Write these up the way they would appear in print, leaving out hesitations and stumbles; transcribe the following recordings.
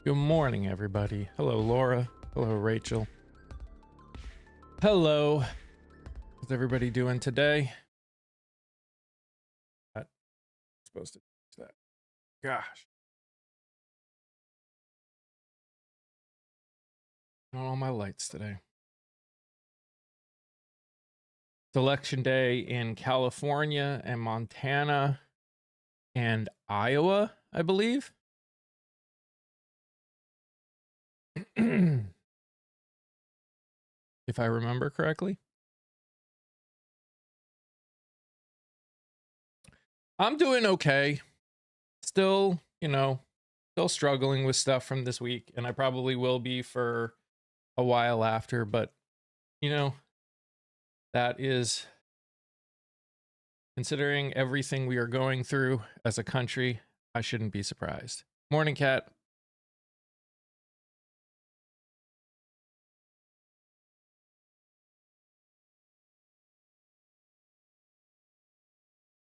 Good morning, everybody. Hello, Laura. Hello, Rachel. Hello. How's everybody doing today? That's supposed to fix that. Gosh. Not all my lights today. It's election day in California and Montana and Iowa, I believe. If I remember correctly. I'm doing okay. Still, still struggling with stuff from this week, and I probably will be for a while after, but that is, considering everything we are going through as a country, I shouldn't be surprised. Morning, Cat.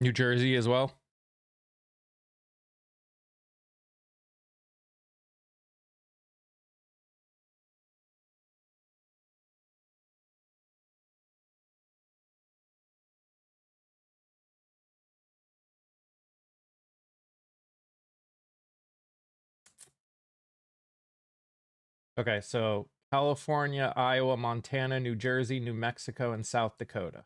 New Jersey as well. Okay, so California, Iowa, Montana, New Jersey, New Mexico, and South Dakota.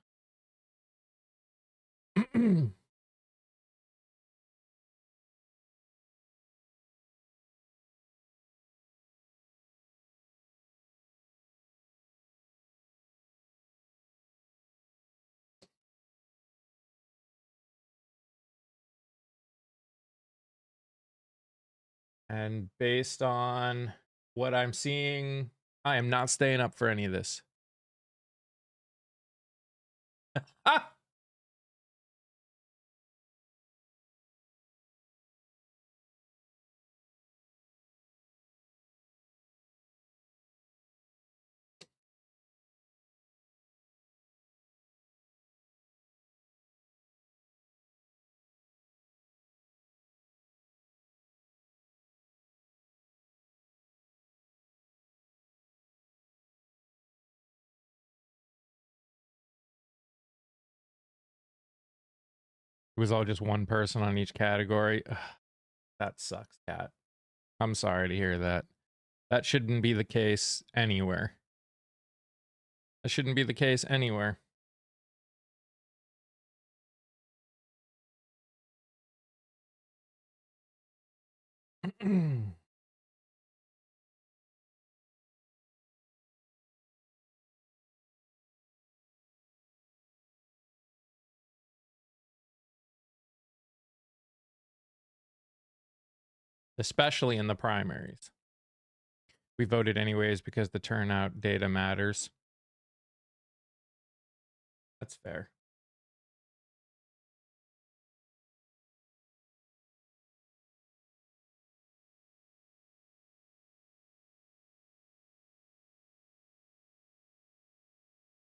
And based on what I'm seeing, I am not staying up for any of this. Ah! It was all just one person on each category. Ugh, that sucks, Cat. I'm sorry to hear that. That shouldn't be the case anywhere. That shouldn't be the case anywhere. Especially in the primaries. We voted anyways because the turnout data matters. That's fair.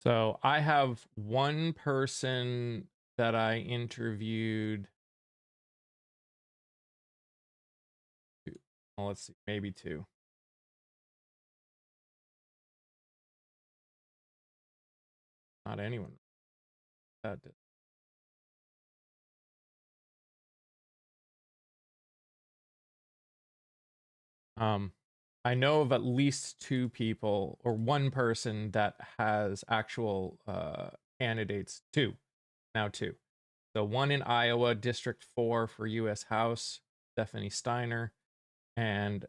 So I have one person that I interviewed. Well, let's see, maybe two. Not anyone. That did. I know of at least two people or one person that has actual candidates. Now two. So one in Iowa, District 4 for U.S. House, Stephanie Steiner, and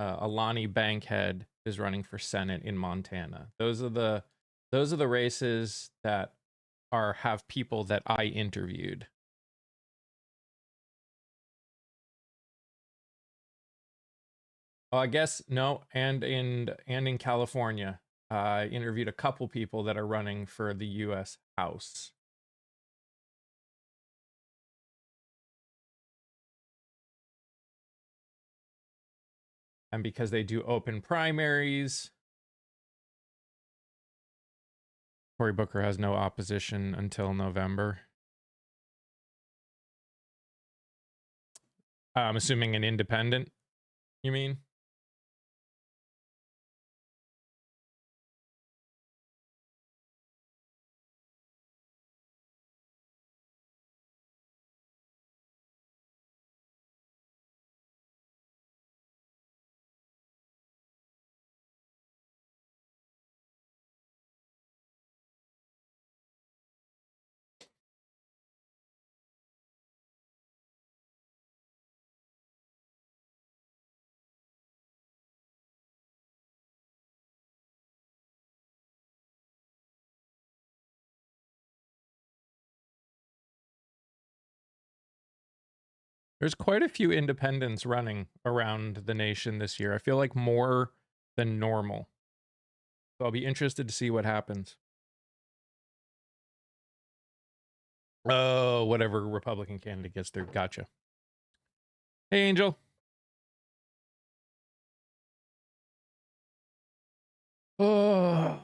Alani Bankhead is running for Senate in Montana. Those are the races that have people that I interviewed. Oh, I guess no, and in California, I interviewed a couple people that are running for the U.S. House. And because they do open primaries, Cory Booker has no opposition until November. I'm assuming an independent, you mean? There's quite a few independents running around the nation this year. I feel like more than normal. So I'll be interested to see what happens. Oh, whatever Republican candidate gets through. Gotcha. Hey, Angel. Oh.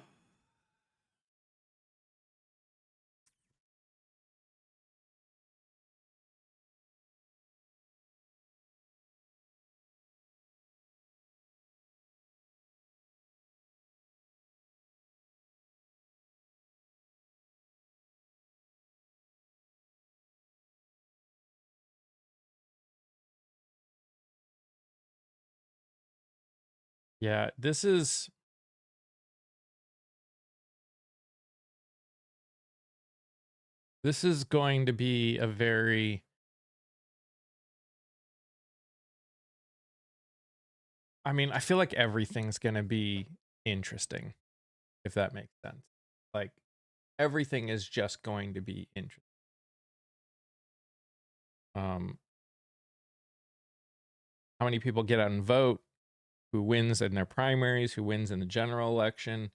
Yeah, this is going to be a very, I mean, I feel like everything's going to be interesting, if that makes sense. Like, everything is just going to be interesting. How many people get out and vote, who wins in their primaries, who wins in the general election,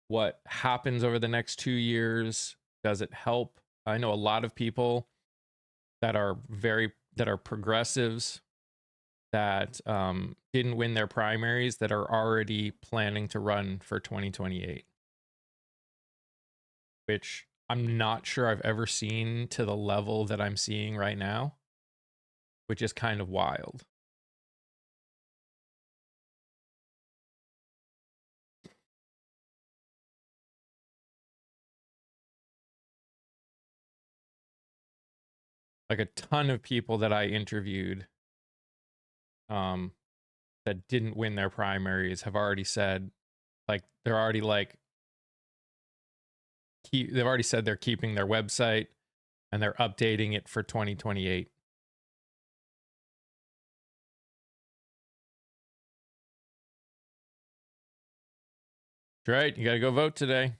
what happens over the next 2 years, does it help? I know a lot of people that are progressives that didn't win their primaries that are already planning to run for 2028, which I'm not sure I've ever seen to the level that I'm seeing right now, which is kind of wild. Like a ton of people that I interviewed that didn't win their primaries have already said, like, they're already like, they've already said they're keeping their website and they're updating it for 2028. Right, you got to go vote today.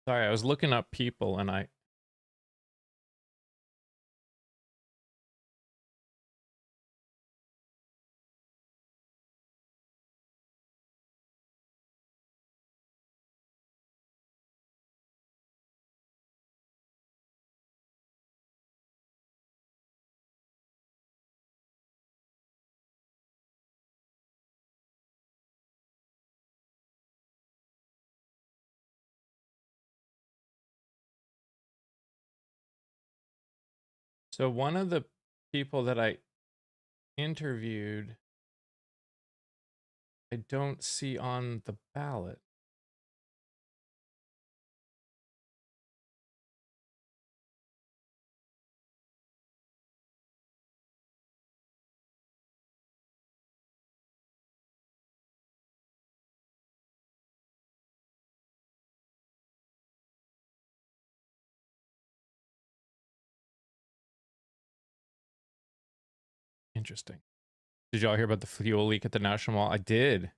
Sorry, I was looking up people and so one of the people that I interviewed, I don't see on the ballot. Interesting. Did y'all hear about the fuel leak at the National Mall? I did.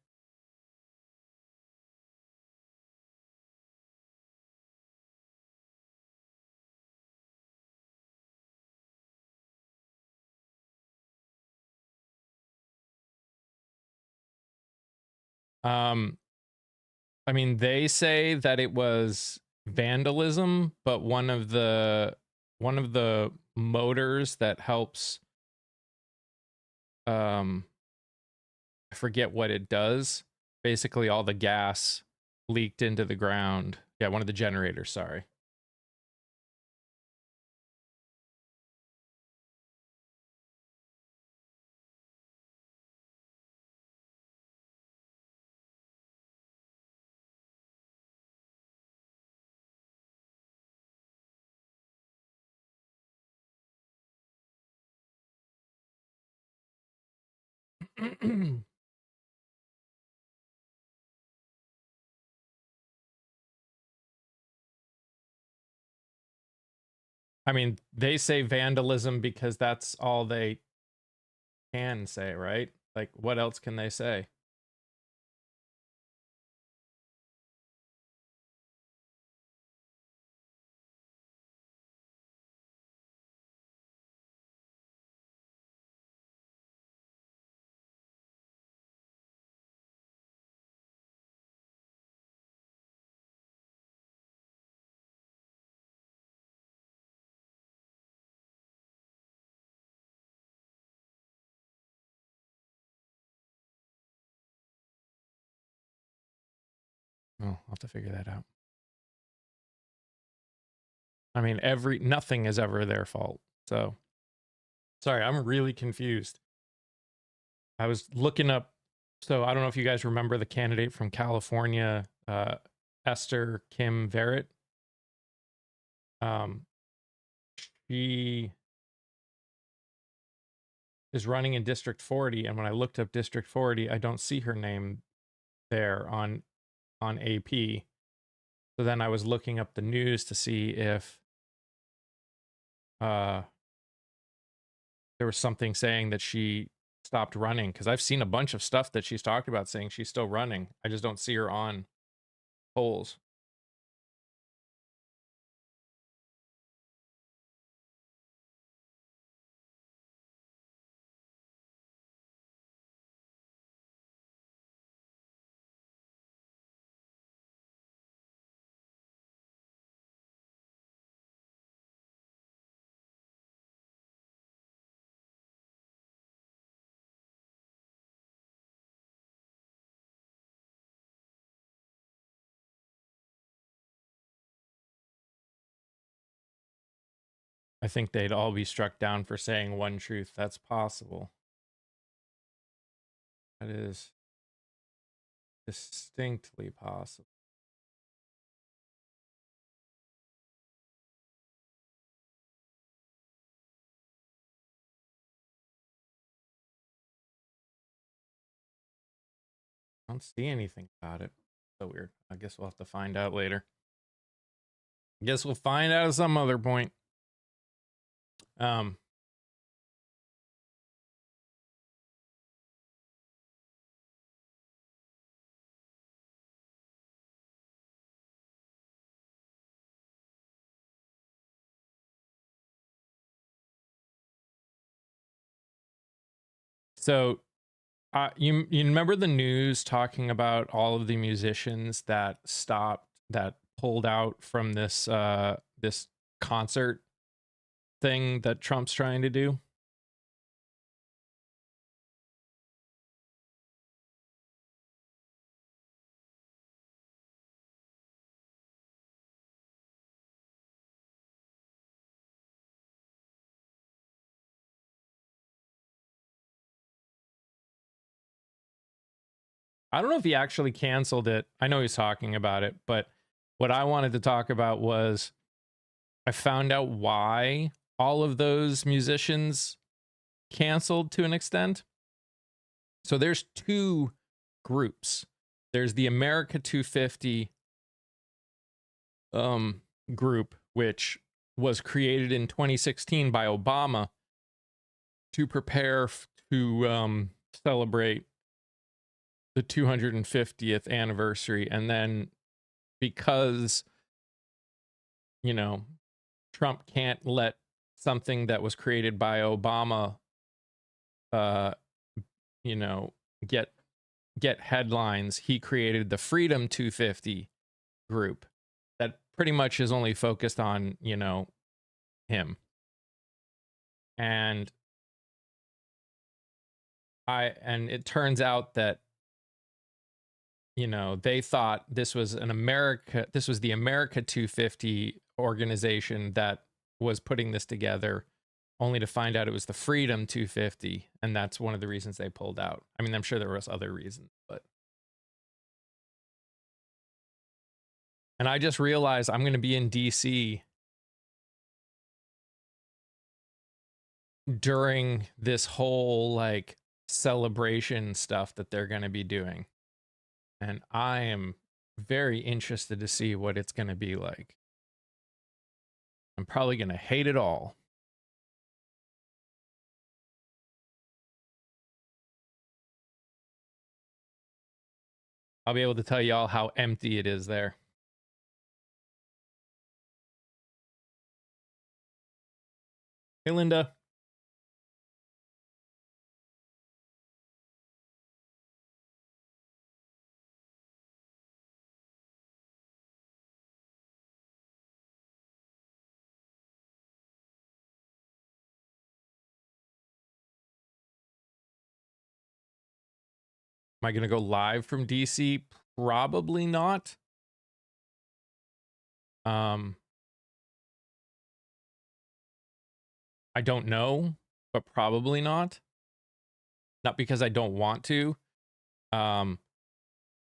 I mean, they say that it was vandalism, but one of the motors that helps I forget what it does. Basically, all the gas leaked into the ground. Yeah, one of the generators, sorry. I mean, they say vandalism because that's all they can say, right? Like, what else can they say? Oh, I'll have to figure that out. I mean, nothing is ever their fault. So, sorry, I'm really confused. I was looking up. So, I don't know if you guys remember the candidate from California, Esther Kim Verrett. She is running in District 40, and when I looked up District 40, I don't see her name there on AP. So then I was looking up the news to see if there was something saying that she stopped running, because I've seen a bunch of stuff that she's talked about saying she's still running. I just don't see her on polls. I think they'd all be struck down for saying one truth. That's possible. That is distinctly possible. I don't see anything about it. So weird. I guess we'll have to find out later. I guess we'll find out at some other point. So you remember the news talking about all of the musicians that pulled out from this this concert thing that Trump's trying to do? I don't know if he actually canceled it. I know he's talking about it, but what I wanted to talk about was I found out why all of those musicians canceled to an extent. So there's two groups. There's the America 250 group, which was created in 2016 by Obama to prepare to celebrate the 250th anniversary. And then because, you know, Trump can't let something that was created by Obama, you know, get headlines, he created the Freedom 250 group that pretty much is only focused on, you know, him. And and it turns out that, you know, they thought this was the America 250 organization that was putting this together, only to find out it was the Freedom 250, and that's one of the reasons they pulled out. I mean, I'm sure there was other reasons, but. And I just realized I'm going to be in DC during this whole like celebration stuff that they're going to be doing. And I am very interested to see what it's going to be like. I'm probably going to hate it all. I'll be able to tell y'all how empty it is there. Hey, Linda. Am I going to go live from DC? Probably not. I don't know, but probably not. Not because I don't want to.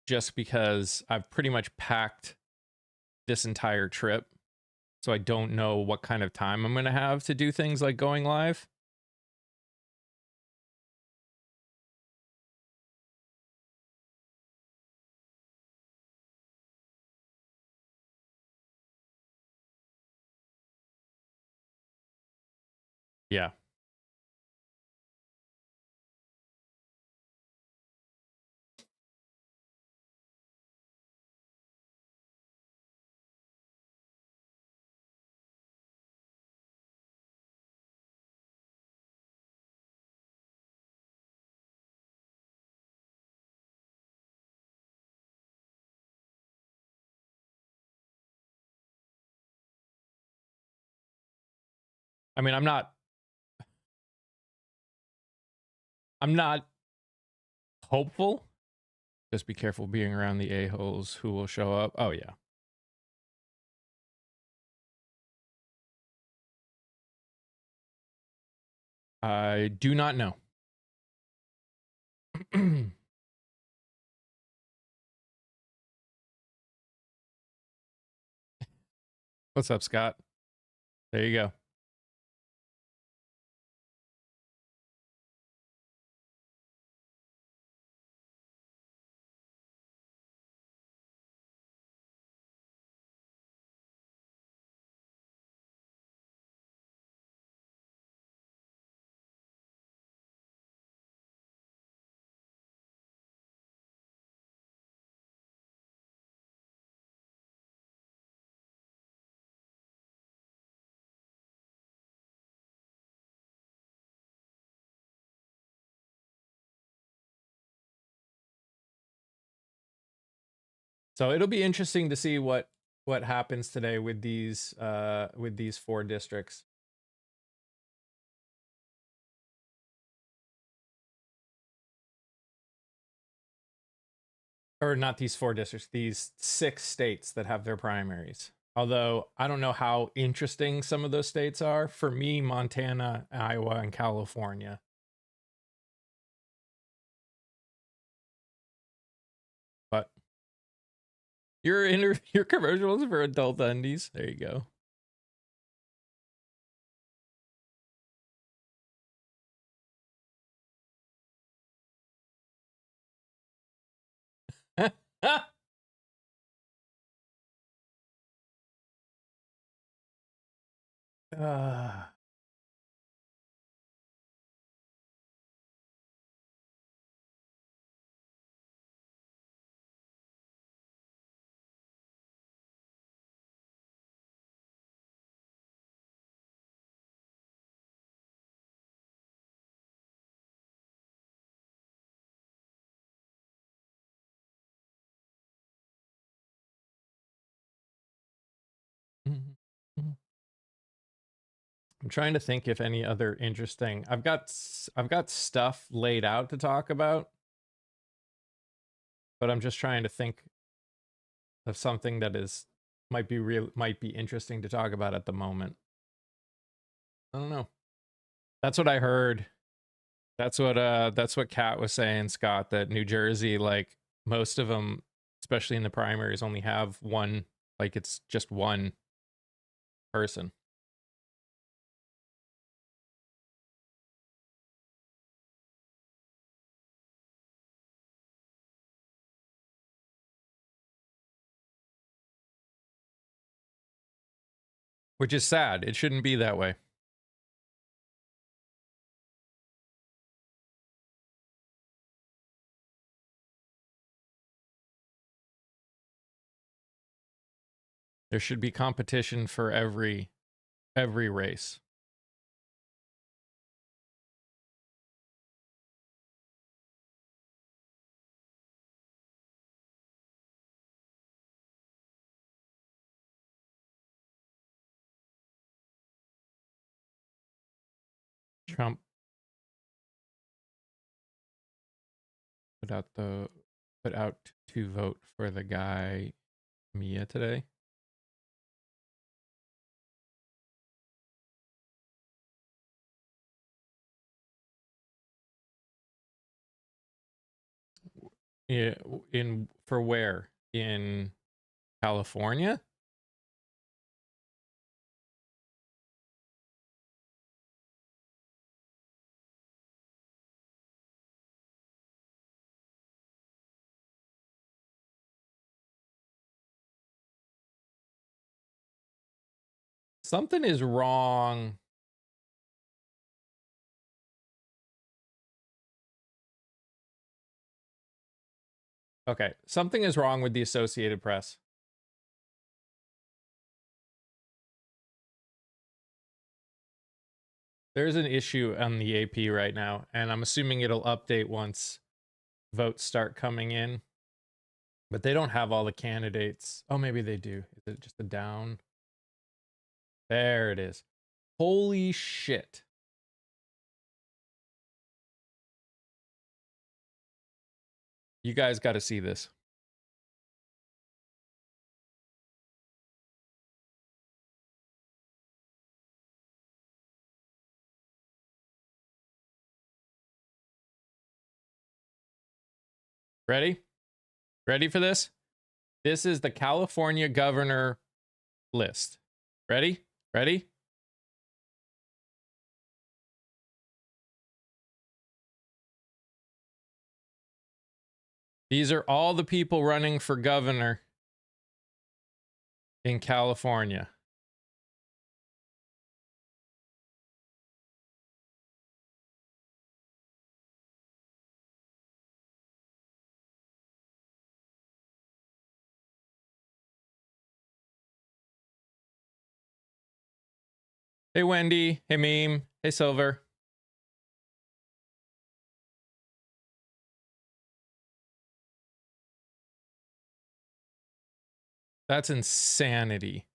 Just because I've pretty much packed this entire trip. So I don't know what kind of time I'm going to have to do things like going live. Yeah. I mean, I'm not hopeful. Just be careful being around the a-holes who will show up. Oh, yeah. I do not know. What's up, Scott? There you So it'll be interesting to see what happens today with these 4 districts. Or not these 4 districts, these 6 states that have their primaries. Although I don't know how interesting some of those states are. For me, Montana, Iowa, and California. But your commercials for adult undies. There you go. uh, I'm trying to think if any other interesting. I've got stuff laid out to talk about, but I'm just trying to think of something that might be interesting to talk about at the moment. I don't know. That's what I heard. That's what Kat was saying, Scott, that New Jersey, like most of them, especially in the primaries, only have one, like it's just one person. Which is sad. It shouldn't be that way. There should be competition for every race. Trump put out to vote for the guy Mia today. Yeah, for where? In California? Something is wrong. Okay, something is wrong with the Associated Press. There's an issue on the AP right now, and I'm assuming it'll update once votes start coming in. But they don't have all the candidates. Oh, maybe they do. Is it just a down? There it is. Holy shit. You guys got to see this. Ready? Ready for this? This is the California governor list. Ready? Ready? These are all the people running for governor in California. Hey, Wendy. Hey, Meme. Hey, Silver. That's insanity.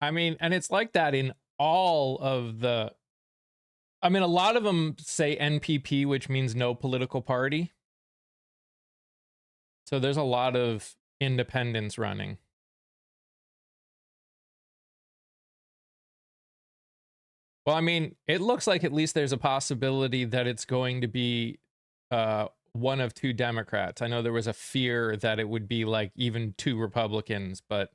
I mean, and it's like that in all of the. I mean, a lot of them say NPP, which means no political party. So there's a lot of independents running. Well, I mean, it looks like at least there's a possibility that it's going to be one of two Democrats. I know there was a fear that it would be like even two Republicans, but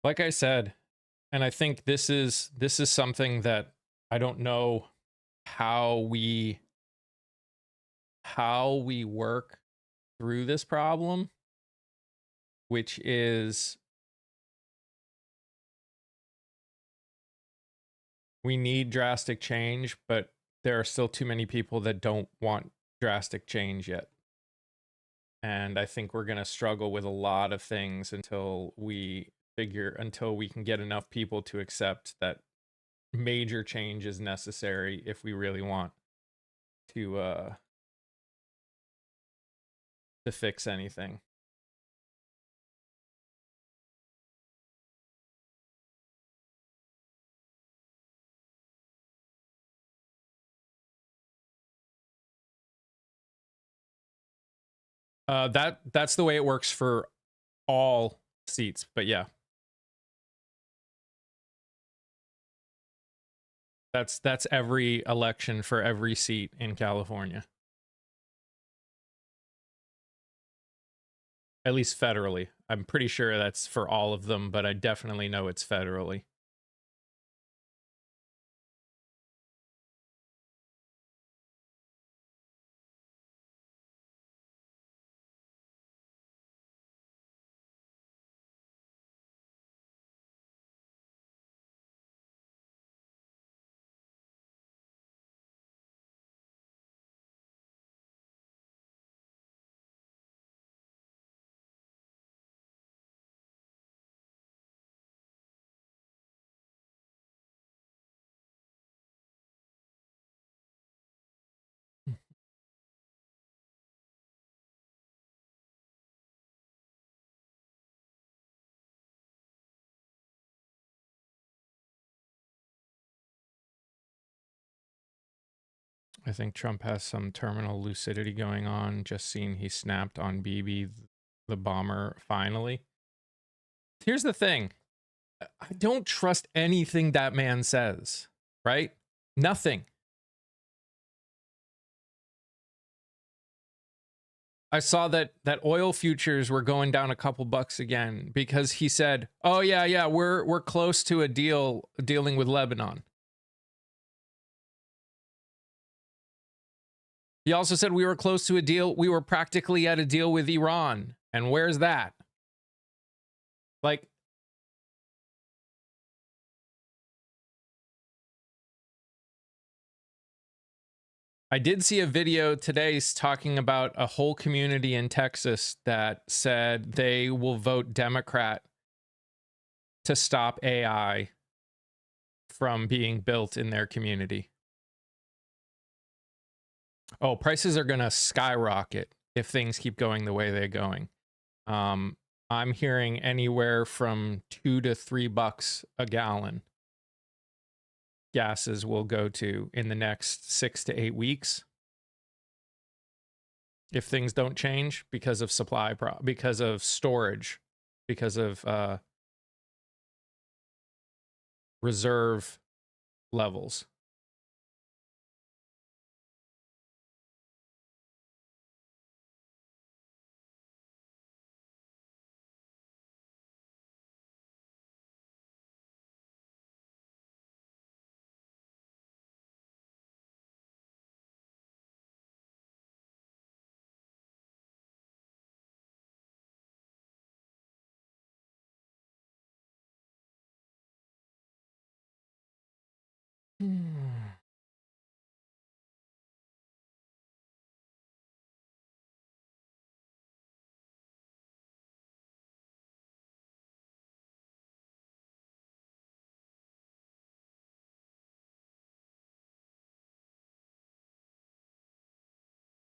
like I said, and I think this is something that I don't know how we work through this problem, which is we need drastic change, but there are still too many people that don't want drastic change yet. And I think we're going to struggle with a lot of things until we can get enough people to accept that major change is necessary if we really want to fix anything. That's the way it works for all seats, but yeah. That's every election for every seat in California. At least federally. I'm pretty sure that's for all of them, but I definitely know it's federally. I think Trump has some terminal lucidity going on. Just seen he snapped on Bibi the bomber finally. Here's the thing. I don't trust anything that man says, right? Nothing. I saw that oil futures were going down a couple bucks again because he said, "Oh yeah, we're close to a deal dealing with Lebanon." He also said we were close to a deal. We were practically at a deal with Iran. And where's that? Like, I did see a video today talking about a whole community in Texas that said they will vote Democrat to stop AI from being built in their community. Oh, prices are going to skyrocket if things keep going the way they're going. I'm hearing anywhere from $2 to $3 a gallon gases will go to in the next 6 to 8 weeks if things don't change because of because of storage, because of reserve levels.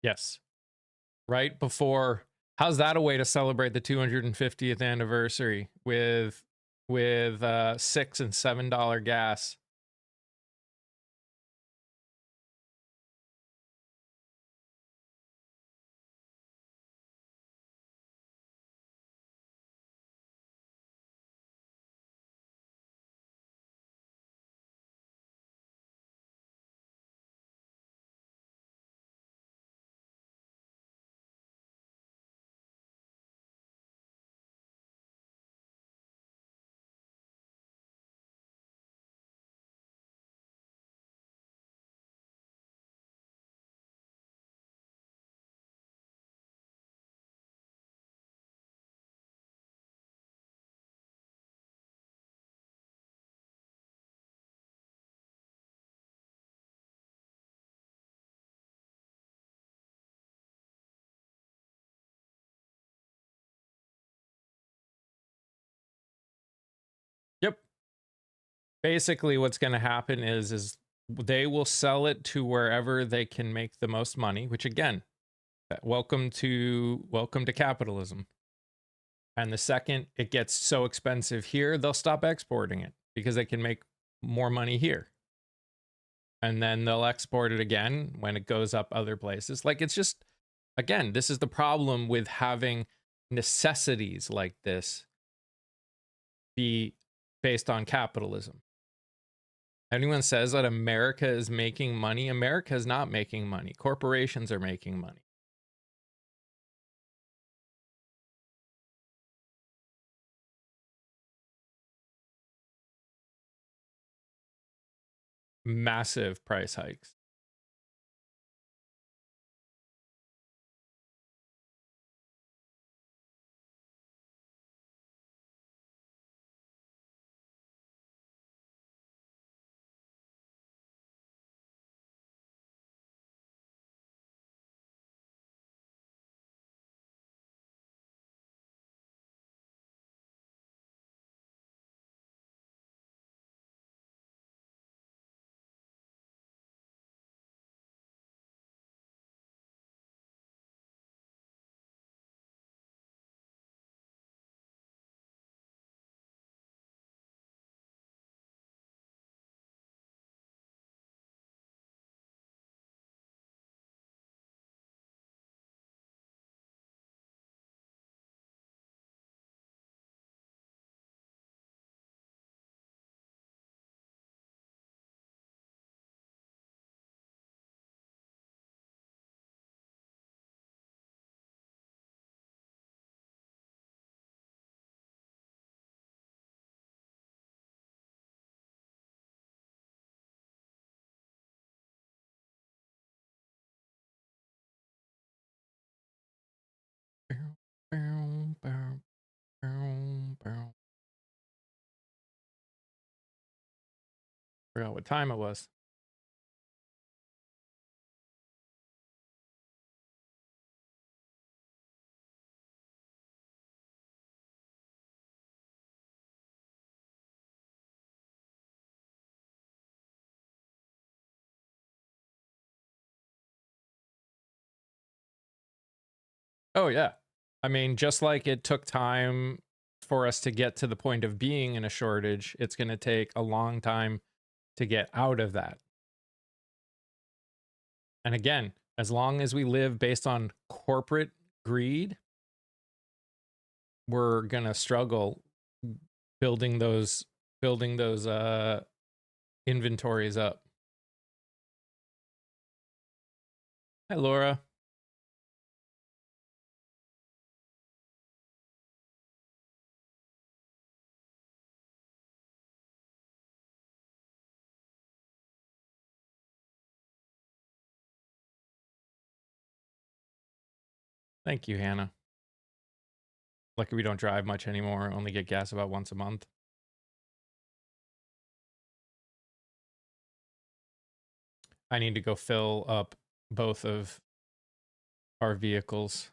Yes. Right before, how's that a way to celebrate the 250th anniversary with $6 and $7 gas? basically what's going to happen is they will sell it to wherever they can make the most money, which again, welcome to capitalism. And the second it gets so expensive here, they'll stop exporting it because they can make more money here. And then they'll export it again when it goes up other places. Like, it's just, again, this is the problem with having necessities like this be based on capitalism. Anyone says that America is making money, America is not making money. Corporations are making money. Massive price hikes. Forgot what time it was. Oh yeah. I mean, just like it took time for us to get to the point of being in a shortage, it's going to take a long time to get out of that. And again, as long as we live based on corporate greed, we're going to struggle building those inventories up. Hi Laura. Thank you, Hannah. Lucky we don't drive much anymore, only get gas about once a month. I need to go fill up both of our vehicles.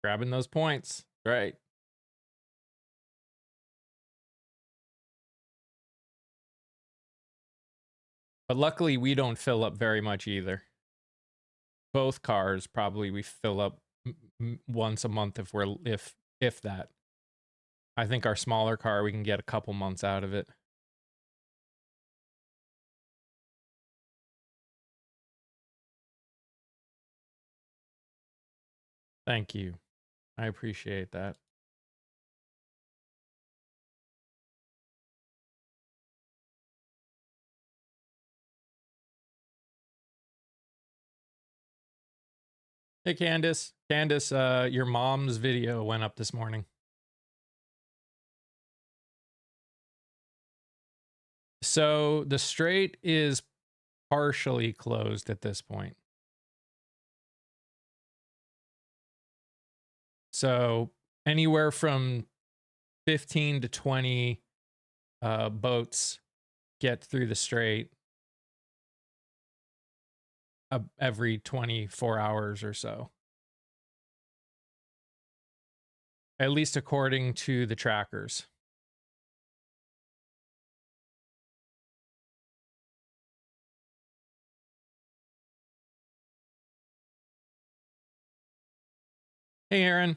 Grabbing those points, right? But luckily we don't fill up very much either. Both cars probably we fill up once a month if that. I think our smaller car we can get a couple months out of it. Thank you. I appreciate that. Hey Candace. Candace, your mom's video went up this morning. So the strait is partially closed at this point. So anywhere from 15 to 20 boats get through the strait every 24 hours or so. At least according to the trackers. Hey, Aaron.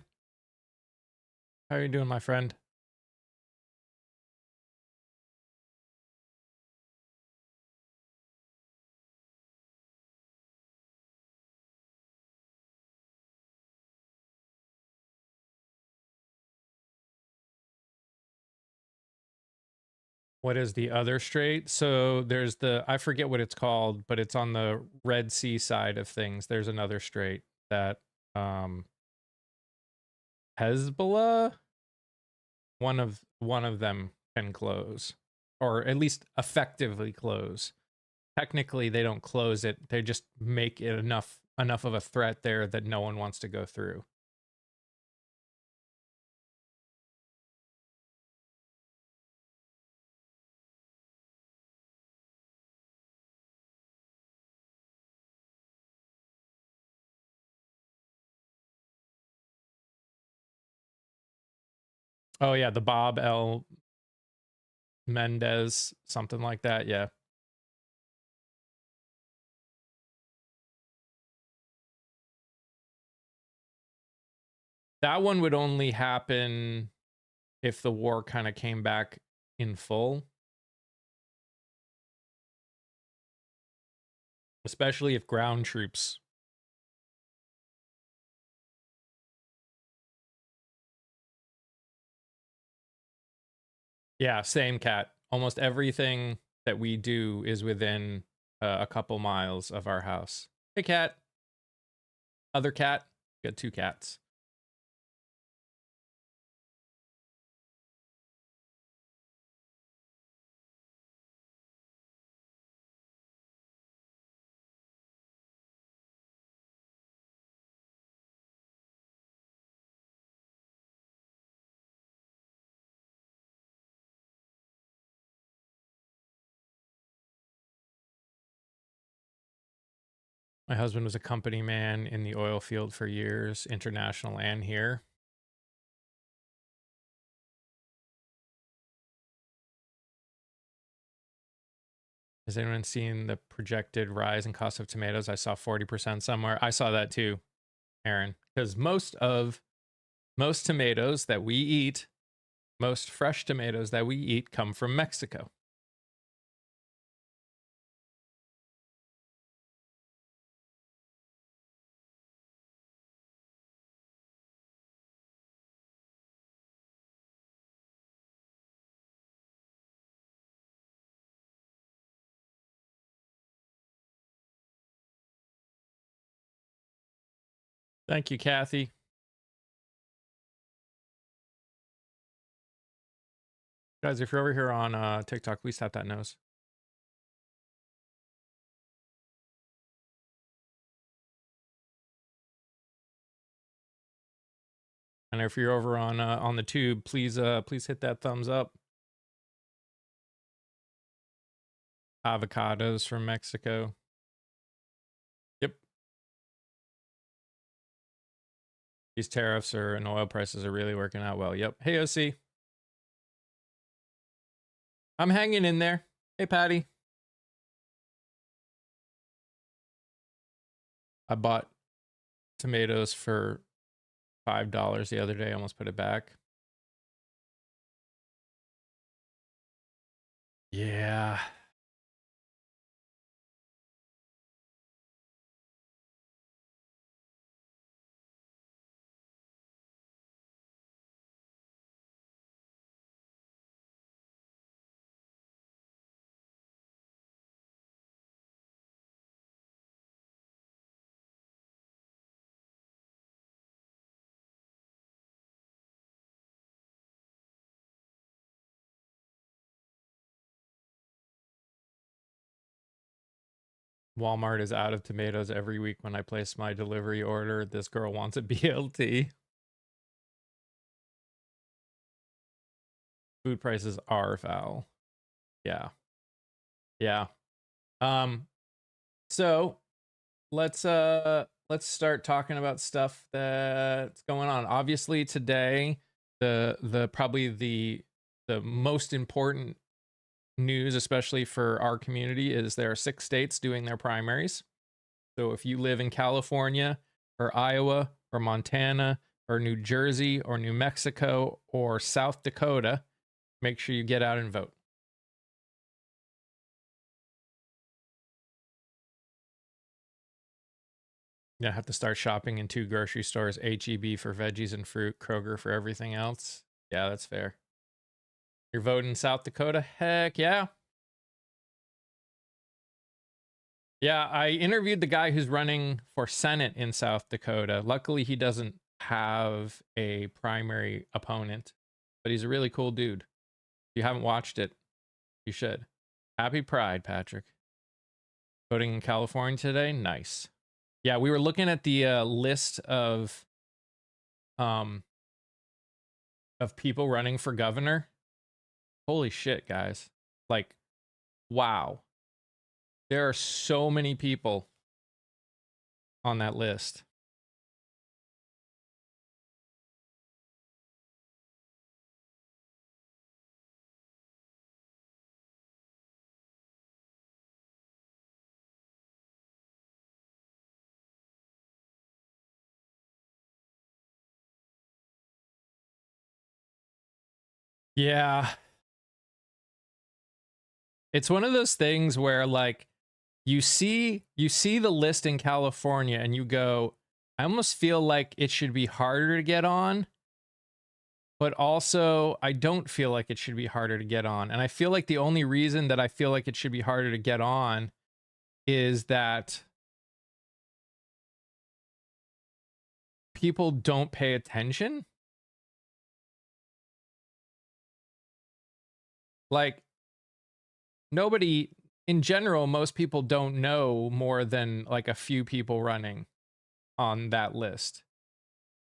How are you doing, my friend? What is the other strait? So there's I forget what it's called, but it's on the Red Sea side of things. There's another strait that um Hezbollah, one of them can close, or at least effectively close. Technically they don't close it. They just make it enough of a threat there that no one wants to go through. Oh yeah, the Bob L. Mendez, something like that. Yeah. That one would only happen if the war kind of came back in full. Especially if ground troops. Yeah, same cat. Almost everything that we do is within a couple miles of our house. Hey, cat. Other cat. Got two cats. My husband was a company man in the oil field for years, international and here. Has anyone seen the projected rise in cost of tomatoes? I saw 40% somewhere. I saw that too, Aaron, because most tomatoes that we eat, most fresh tomatoes that we eat come from Mexico. Thank you, Kathy. Guys, if you're over here on TikTok, please tap that nose. And if you're over on the tube, please hit that thumbs up. Avocados from Mexico. Yep. These tariffs and oil prices are really working out well. Yep. Hey, OC. I'm hanging in there. Hey, Patty. I bought tomatoes for $5 the other day. I almost put it back. Yeah. Walmart is out of tomatoes every week when I place my delivery order. This girl wants a BLT. Food prices are foul. Yeah. Yeah. So let's start talking about stuff that's going on. Obviously today, the probably the most important news, especially for our community, is there are 6 states doing their primaries. So if you live in California or Iowa or Montana or New Jersey or New Mexico or South Dakota, make sure you get out and vote. Yeah, have to start shopping in 2 grocery stores, HEB for veggies and fruit, Kroger for everything else. Yeah, that's fair. You're voting South Dakota? Heck yeah. Yeah, I interviewed the guy who's running for Senate in South Dakota. Luckily, he doesn't have a primary opponent, but he's a really cool dude. If you haven't watched it, you should. Happy Pride, Patrick. Voting in California today? Nice. Yeah, we were looking at the list of people running for governor. Holy shit, guys. Like, wow. There are so many people on that list. Yeah. It's one of those things where like you see the list in California and you go, I almost feel like it should be harder to get on, but also I don't feel like it should be harder to get on. And I feel like the only reason that I feel like it should be harder to get on is that people don't pay attention. Like nobody in general, most people don't know more than like a few people running on that list.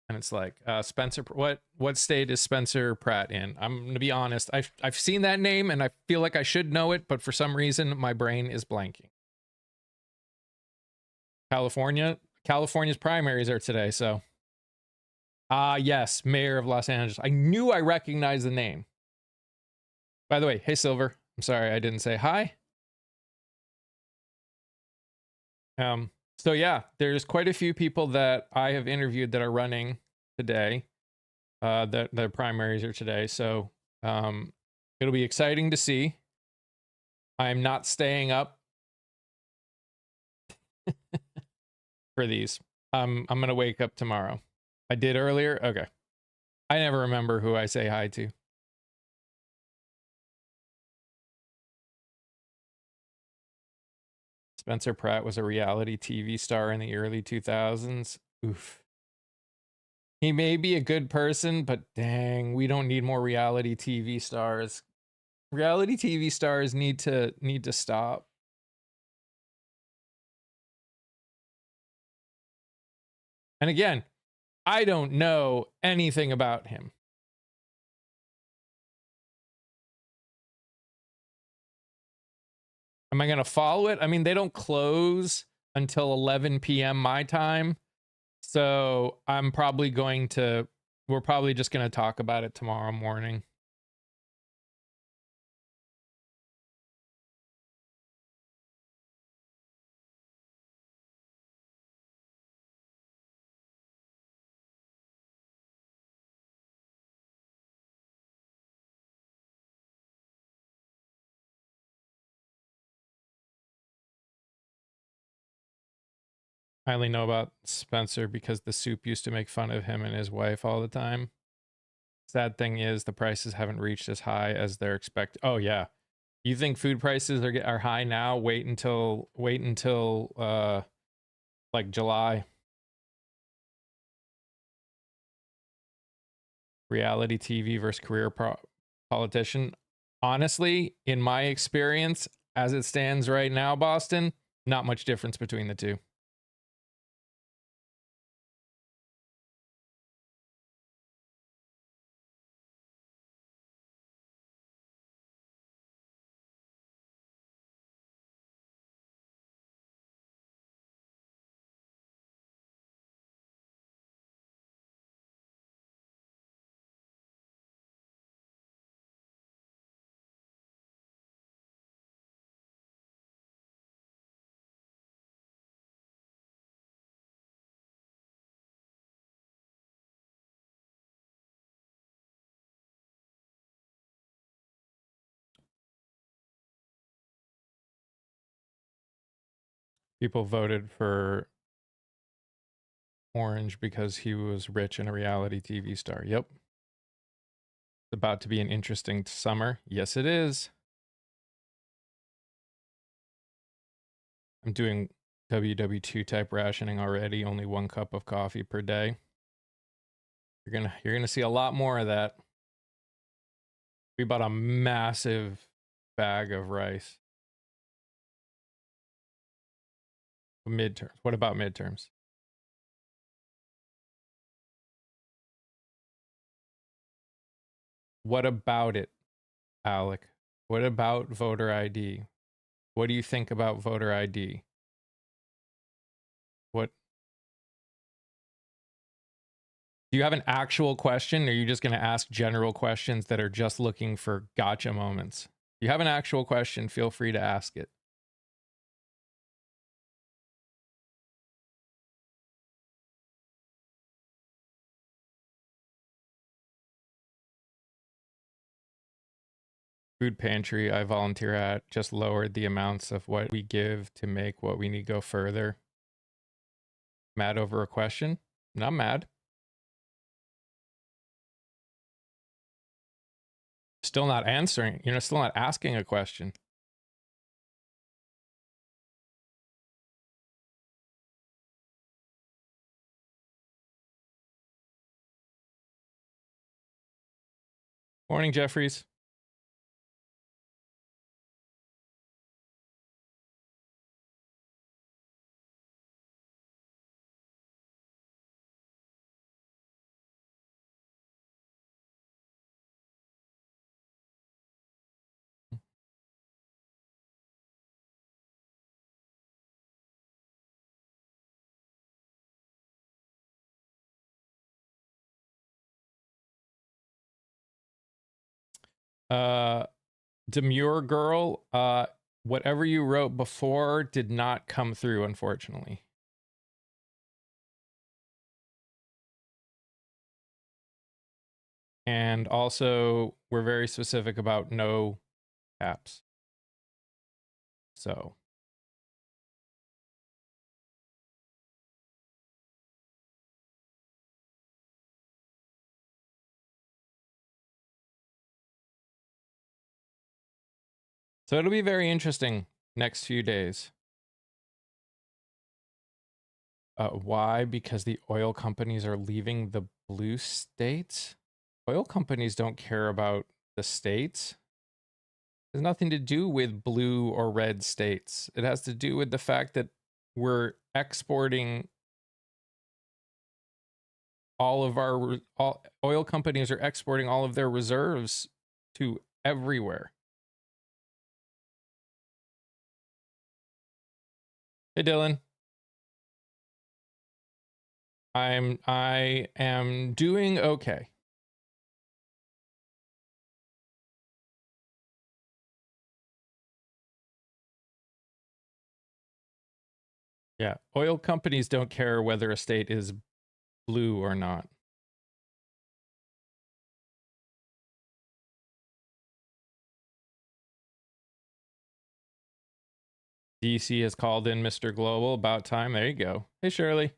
And it's like Spencer, what state is Spencer Pratt in? I'm gonna be honest, I've seen that name and I feel like I should know it, but for some reason my brain is blanking. California's primaries are today, so yes, mayor of Los Angeles. I knew I recognized the name. By the way, hey Silver, I'm sorry I didn't say hi. So yeah, there's quite a few people that I have interviewed that are running today. That their primaries are today, so it'll be exciting to see. I'm not staying up for these. I'm gonna wake up tomorrow. I did earlier. Okay. I never remember who I say hi to. Spencer Pratt was a reality TV star in the early 2000s. Oof. He may be a good person, but dang, we don't need more reality TV stars. Reality TV stars need to stop. And again, I don't know anything about him. Am I going to follow it? I mean, they don't close until 11 p.m. my time. So we're probably just going to talk about it tomorrow morning. I only know about Spencer because the soup used to make fun of him and his wife all the time. Sad thing is the prices haven't reached as high as they're expected. Oh yeah. You think food prices are high now? Wait until like July. Reality TV versus career politician. Honestly, in my experience, as it stands right now, Boston, not much difference between the two. People voted for Orange because he was rich and a reality TV star. Yep. It's about to be an interesting summer. Yes, it is. I'm doing WW2 type rationing already, only 1 cup of coffee per day. You're gonna see a lot more of that. We bought a massive bag of rice. Midterms. What about midterms? What about it, Alec? What about voter ID? What do you think about voter ID? What do you have an actual question, or are you just going to ask general questions that are just looking for gotcha moments? If you have an actual question, feel free to ask it. Food pantry I volunteer at just lowered the amounts of what we give to make what we need go further. Mad over a question? Not mad. Still not answering. You're still not asking a question. Morning, Jeffries. Demure girl, whatever you wrote before did not come through, unfortunately. And also, we're very specific about no caps. So it'll be very interesting next few days. Why? Because the oil companies are leaving the blue states? Oil companies don't care about the states. It has nothing to do with blue or red states. It has to do with the fact that we're exporting all of our oil companies are exporting all of their reserves to everywhere. Hey, Dylan. I am doing okay. Yeah, oil companies don't care whether a state is blue or not. DC has called in Mr. Global. About time. There you go. Hey, Shirley.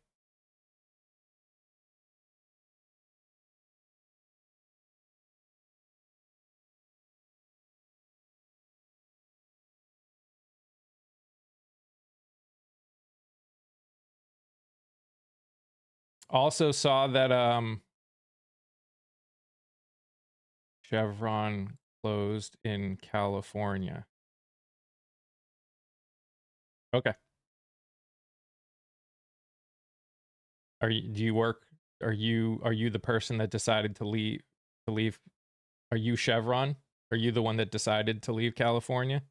Also saw that Chevron closed in California. Okay. Do you work? Are you the person that decided to leave? Are you Chevron? Are you the one that decided to leave California?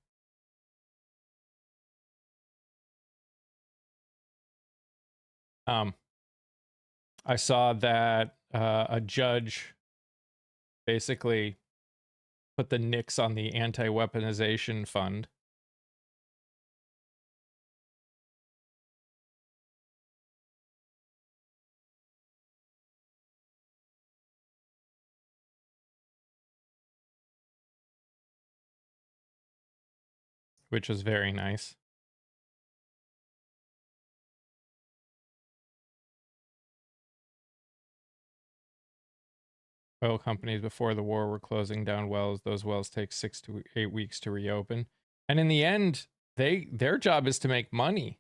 I saw that a judge basically put the nix on the anti-weaponization fund. Which was very nice. oil companies before the war were closing down wells. Those wells take 6 to 8 weeks to reopen. And in the end, their job is to make money.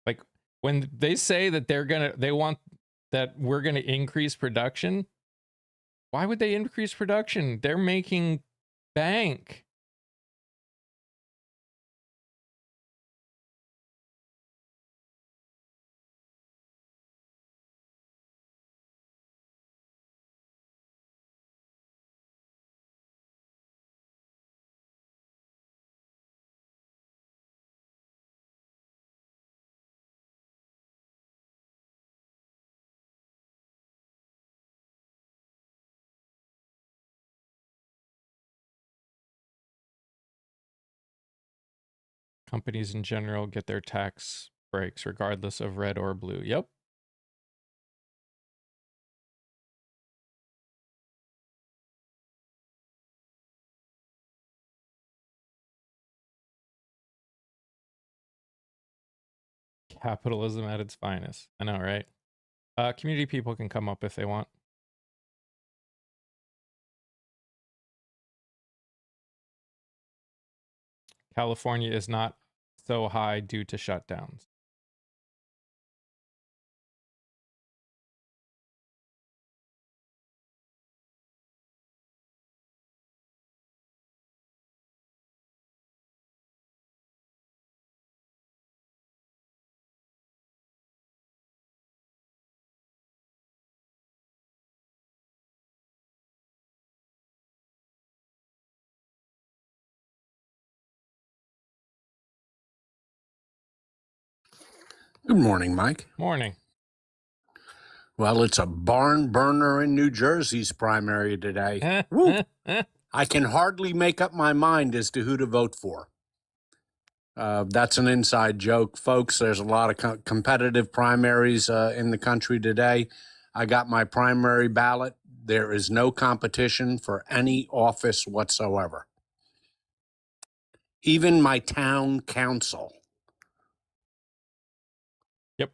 Like when they say that they want that we're going to increase production, why would they increase production? They're making bank. Companies in general get their tax breaks regardless of red or blue. Yep. Capitalism at its finest. I know, right? Community people can come up if they want. California is not so high due to shutdowns. Good morning, Mike. Morning. Well, it's a barn burner in New Jersey's primary today. Woo! I can hardly make up my mind as to who to vote for. That's an inside joke, folks. There's a lot of competitive primaries in the country today. I got my primary ballot. There is no competition for any office whatsoever. Even my town council. Yep.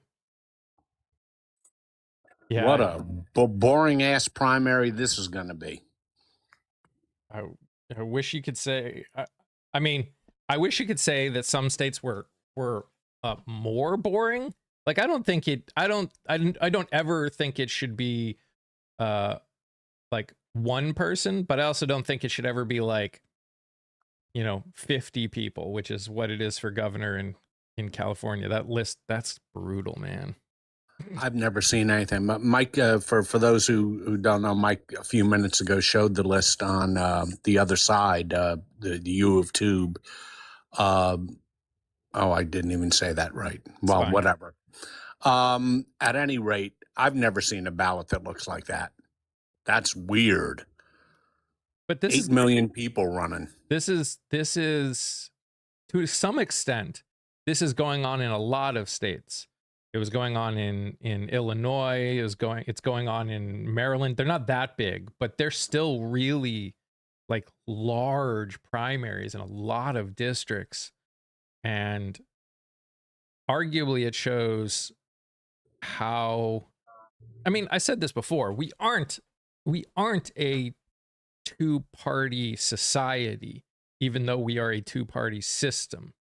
Yeah. What a boring ass primary this is going to be. I wish you could say. I mean, I wish you could say that some states were more boring. Like I don't think it. I don't ever think it should be, like one person. But I also don't think it should ever be like, 50 people, which is what it is for governor in California. That list, that's brutal, man. I've never seen anything. But Mike, for those who don't know, Mike a few minutes ago showed the list on the other side, the U of Tube. Oh, I didn't even say that right. Well, whatever. At any rate, I've never seen a ballot that looks like that. That's weird. But this 8 million people running. This is to some extent, this is going on in a lot of states. It was going on in Illinois. It's going on in Maryland. They're not that big, but they're still really like large primaries in a lot of districts. And arguably it shows how, I mean, I said this before, we aren't a two-party society, even though we are a two-party system.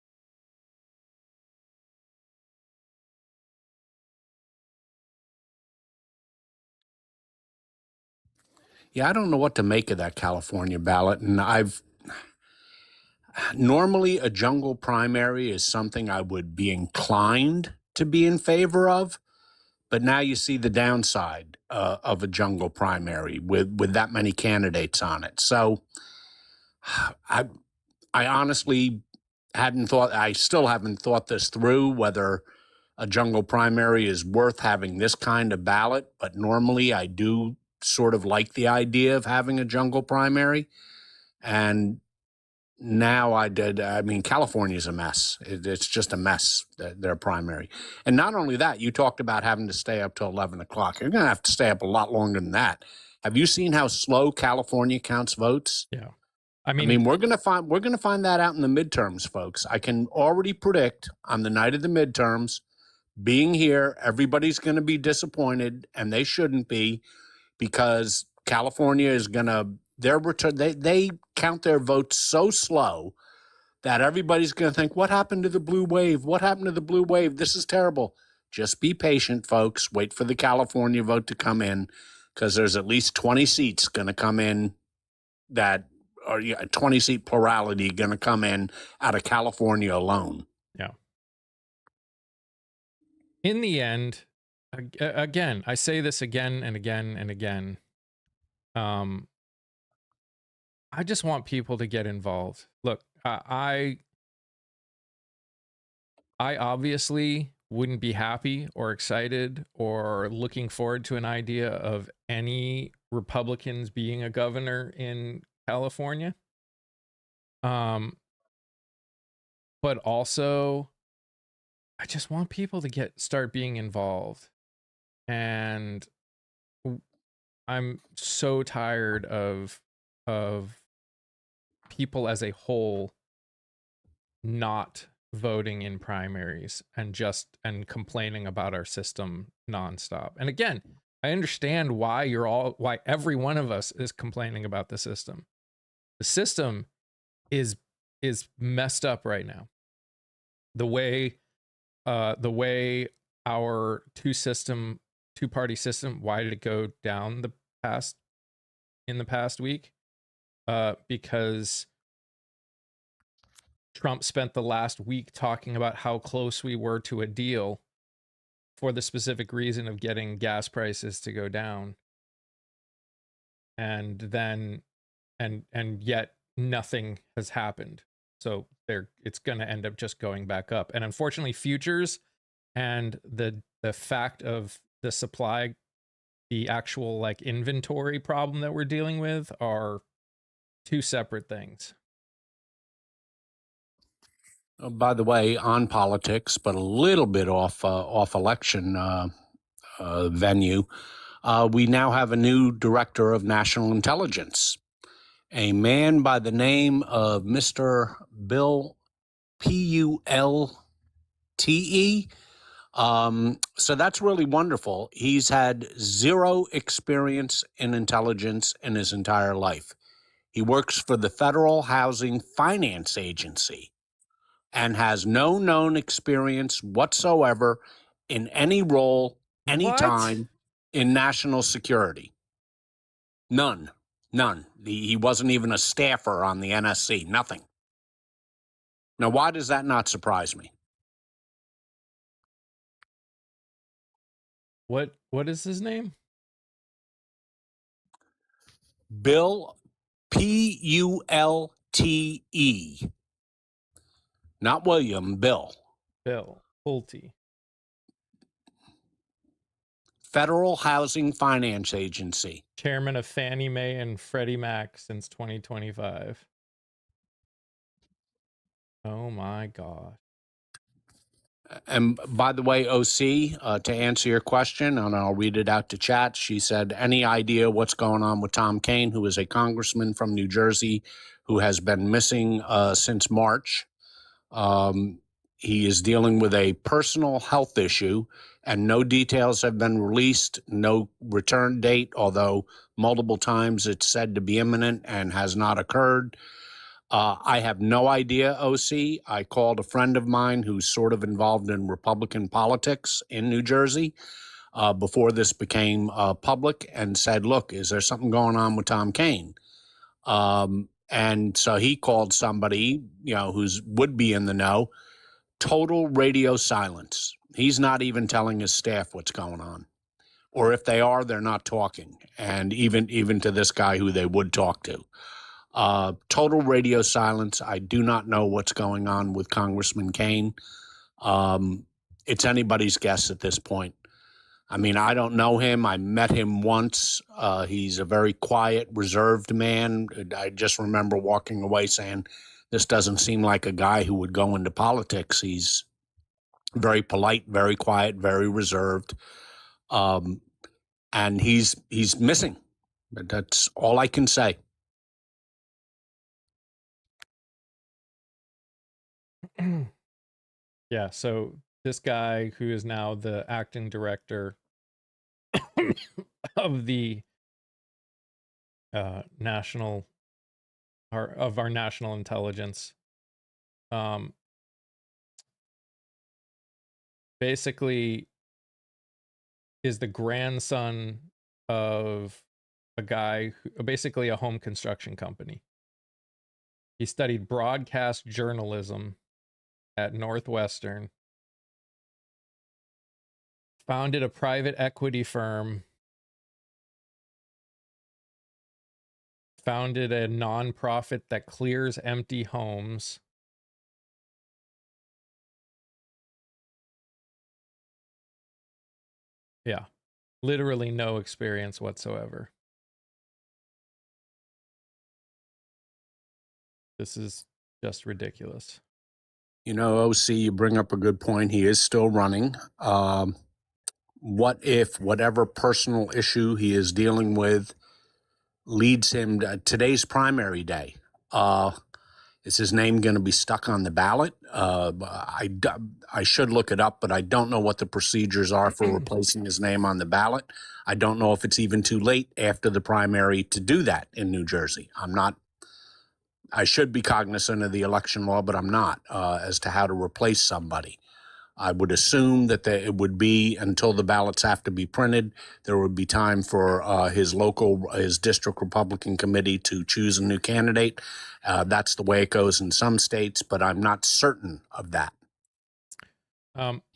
Yeah, I don't know what to make of that California ballot. And normally a jungle primary is something I would be inclined to be in favor of. But now you see the downside of a jungle primary with that many candidates on it. So I honestly I still haven't thought this through, whether a jungle primary is worth having this kind of ballot. But normally I do sort of like the idea of having a jungle primary. And now I mean, California's a mess. It's just a mess, their primary. And not only that, you talked about having to stay up till 11 o'clock. You're going to have to stay up a lot longer than that. Have you seen how slow California counts votes? Yeah. I mean, we're going to find that out in the midterms, folks. I can already predict on the night of the midterms, being here, everybody's going to be disappointed, and they shouldn't be, because California is going to, their return, they count their votes so slow that everybody's going to think, what happened to the blue wave? What happened to the blue wave? This is terrible. Just be patient, folks. Wait for the California vote to come in, because there's at least 20 seats going to come in that, or 20 seat plurality going to come in out of California alone. Yeah. In the end, again, I say this again and again and again. I just want people to get involved. Look, I obviously wouldn't be happy or excited or looking forward to an idea of any Republicans being a governor in California. But also I just want people to start being involved. And I'm so tired of people as a whole not voting in primaries and complaining about our system nonstop. And again, I understand why why every one of us is complaining about the system. The system is messed up right now. The way our two-party system, why did it go down in the past week? Because Trump spent the last week talking about how close we were to a deal for the specific reason of getting gas prices to go down. And then, and yet nothing has happened. So it's going to end up just going back up. And unfortunately, futures and the fact of the supply, the actual like inventory problem that we're dealing with, are two separate things. By the way, on politics, but a little bit off election venue, we now have a new director of national intelligence, a man by the name of Mr. Bill Pulte. So that's really wonderful. He's had zero experience in intelligence in his entire life. He works for the Federal Housing Finance Agency and has no known experience whatsoever in any role, anytime in national security. None. He wasn't even a staffer on the NSC, nothing. Now, why does that not surprise me? What is his name? Bill Pulte. Not William, Bill. Bill Pulte. Federal Housing Finance Agency. Chairman of Fannie Mae and Freddie Mac since 2025. Oh my God. And by the way, OC, to answer your question, and I'll read it out to chat, she said, any idea what's going on with Tom Kean, who is a congressman from New Jersey who has been missing since March? He is dealing with a personal health issue, and no details have been released, no return date, although multiple times it's said to be imminent and has not occurred. I have no idea, OC. I called a friend of mine who's sort of involved in Republican politics in New Jersey before this became public, and said, look, is there something going on with Tom Kean? And so he called somebody, who's would be in the know. Total radio silence. He's not even telling his staff what's going on. Or if they are, they're not talking. And even to this guy who they would talk to. Total radio silence. I do not know what's going on with Congressman Kean. It's anybody's guess at this point. I mean, I don't know him. I met him once. He's a very quiet, reserved man. I just remember walking away saying, this doesn't seem like a guy who would go into politics. He's very polite, very quiet, very reserved. And he's missing. But that's all I can say. Yeah, so this guy who is now the acting director of the national of our national intelligence. Basically is the grandson of a guy who, basically a home construction company. He studied broadcast journalism at Northwestern, founded a private equity firm, founded a nonprofit that clears empty homes. Yeah, literally no experience whatsoever. This is just ridiculous. You know, OC, you bring up a good point. He is still running. What if whatever personal issue he is dealing with leads him to today's primary day? Is his name going to be stuck on the ballot? I should look it up, but I don't know what the procedures are for replacing his name on the ballot. I don't know if it's even too late after the primary to do that in New Jersey. I should be cognizant of the election law, but I'm not, as to how to replace somebody. I would assume that it would be until the ballots have to be printed. There would be time for his district Republican committee to choose a new candidate. That's the way it goes in some states, but I'm not certain of that.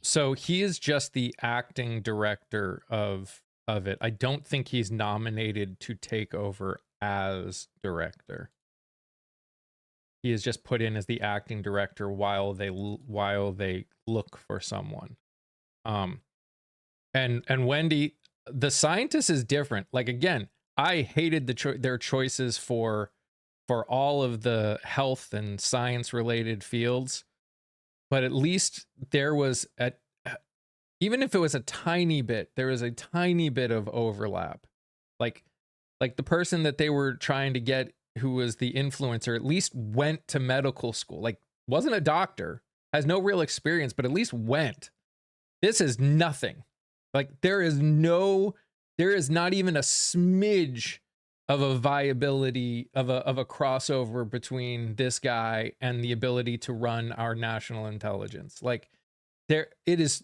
So he is just the acting director of it. I don't think he's nominated to take over as director. He is just put in as the acting director while they look for someone. And Wendy, the scientist is different. Like, again, I hated their choices for all of the health and science related fields, but at least there was even if it was a tiny bit, there was a tiny bit of overlap. Like the person that they were trying to get, who was the influencer, at least went to medical school. Like, wasn't a doctor, has no real experience, but at least went. This is nothing. Like, there is not even a smidge of a viability of a crossover between this guy and the ability to run our national intelligence. Like, this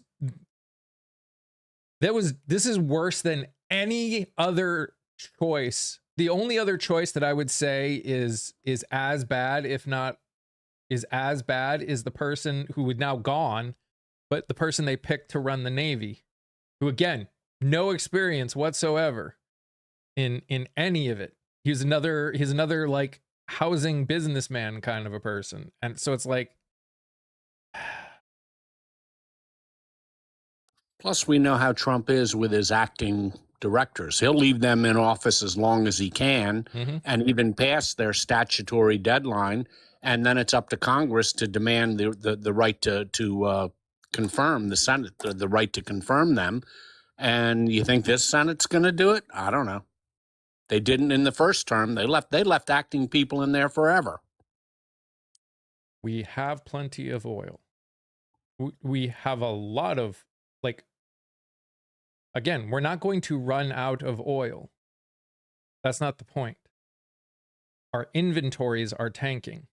is worse than any other choice. The only other choice that I would say is as bad, if not is as bad, is the person who is now gone, but the person they picked to run the Navy, who, again, no experience whatsoever in any of it. He's another like housing businessman kind of a person. And so it's like, plus we know how Trump is with his acting directors. He'll leave them in office as long as he can, and even past their statutory deadline, and then it's up to Congress to demand the right to confirm, the Senate the right to confirm them. And you think this Senate's going to do it? I don't know. They didn't in the first term. They left acting people in there forever. We have plenty of oil. We have a lot of, like, again, we're not going to run out of oil. That's not the point. Our inventories are tanking,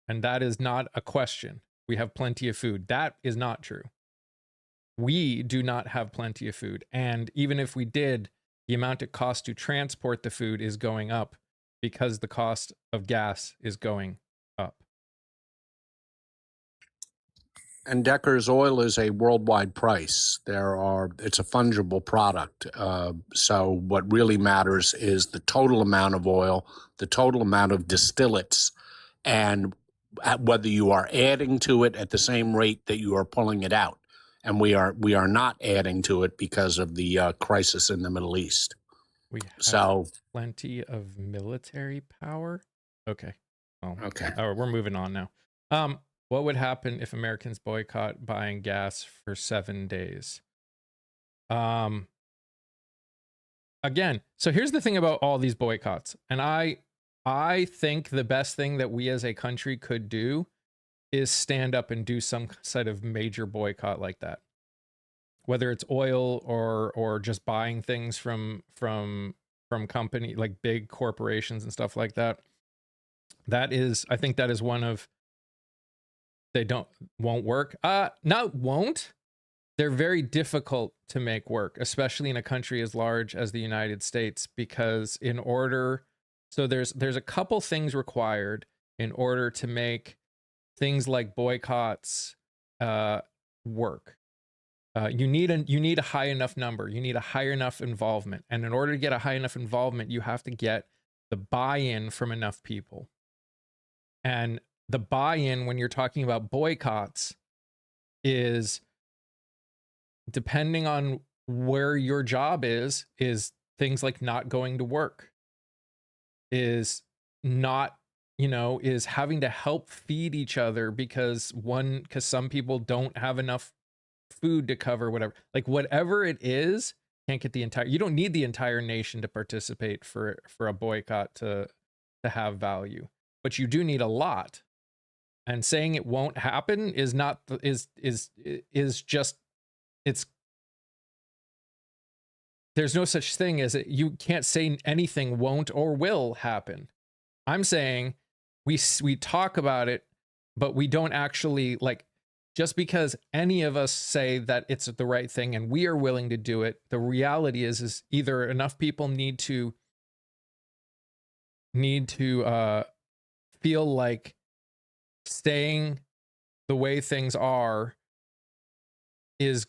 and that is not a question. We have plenty of food. That is not true. We do not have plenty of food. And even if we did, the amount it costs to transport the food is going up because the cost of gas is going up. And Decker's oil is a worldwide price. It's a fungible product. So what really matters is the total amount of oil, the total amount of distillates, and whether you are adding to it at the same rate that you are pulling it out. And we are not adding to it because of the crisis in the Middle East. We have plenty of military power. Okay. Oh, okay. Oh, we're moving on now. What would happen if Americans boycott buying gas for 7 days? Again, so here's the thing about all these boycotts. And I think the best thing that we as a country could do is stand up and do some sort of major boycott like that. Whether it's oil or just buying things from from company like big corporations and stuff like that. I think that is one of, they won't work. Not won't. They're very difficult to make work, especially in a country as large as the United States, because there's a couple things required in order to make things like boycotts work. You need a high enough number. You need a high enough involvement, and in order to get a high enough involvement, you have to get the buy-in from enough people. And the buy-in when you're talking about boycotts is, depending on where your job is things like not going to work, is not, is having to help feed each other because some people don't have enough food to cover whatever. Like whatever it is, can't get you don't need the entire nation to participate for a boycott to have value, but you do need a lot. And saying it won't happen is not is just, it's, there's no such thing as it. You can't say anything won't or will happen. I'm saying we talk about it, but we don't actually, like, just because any of us say that it's the right thing and we are willing to do it, the reality is either enough people need to feel like staying the way things are is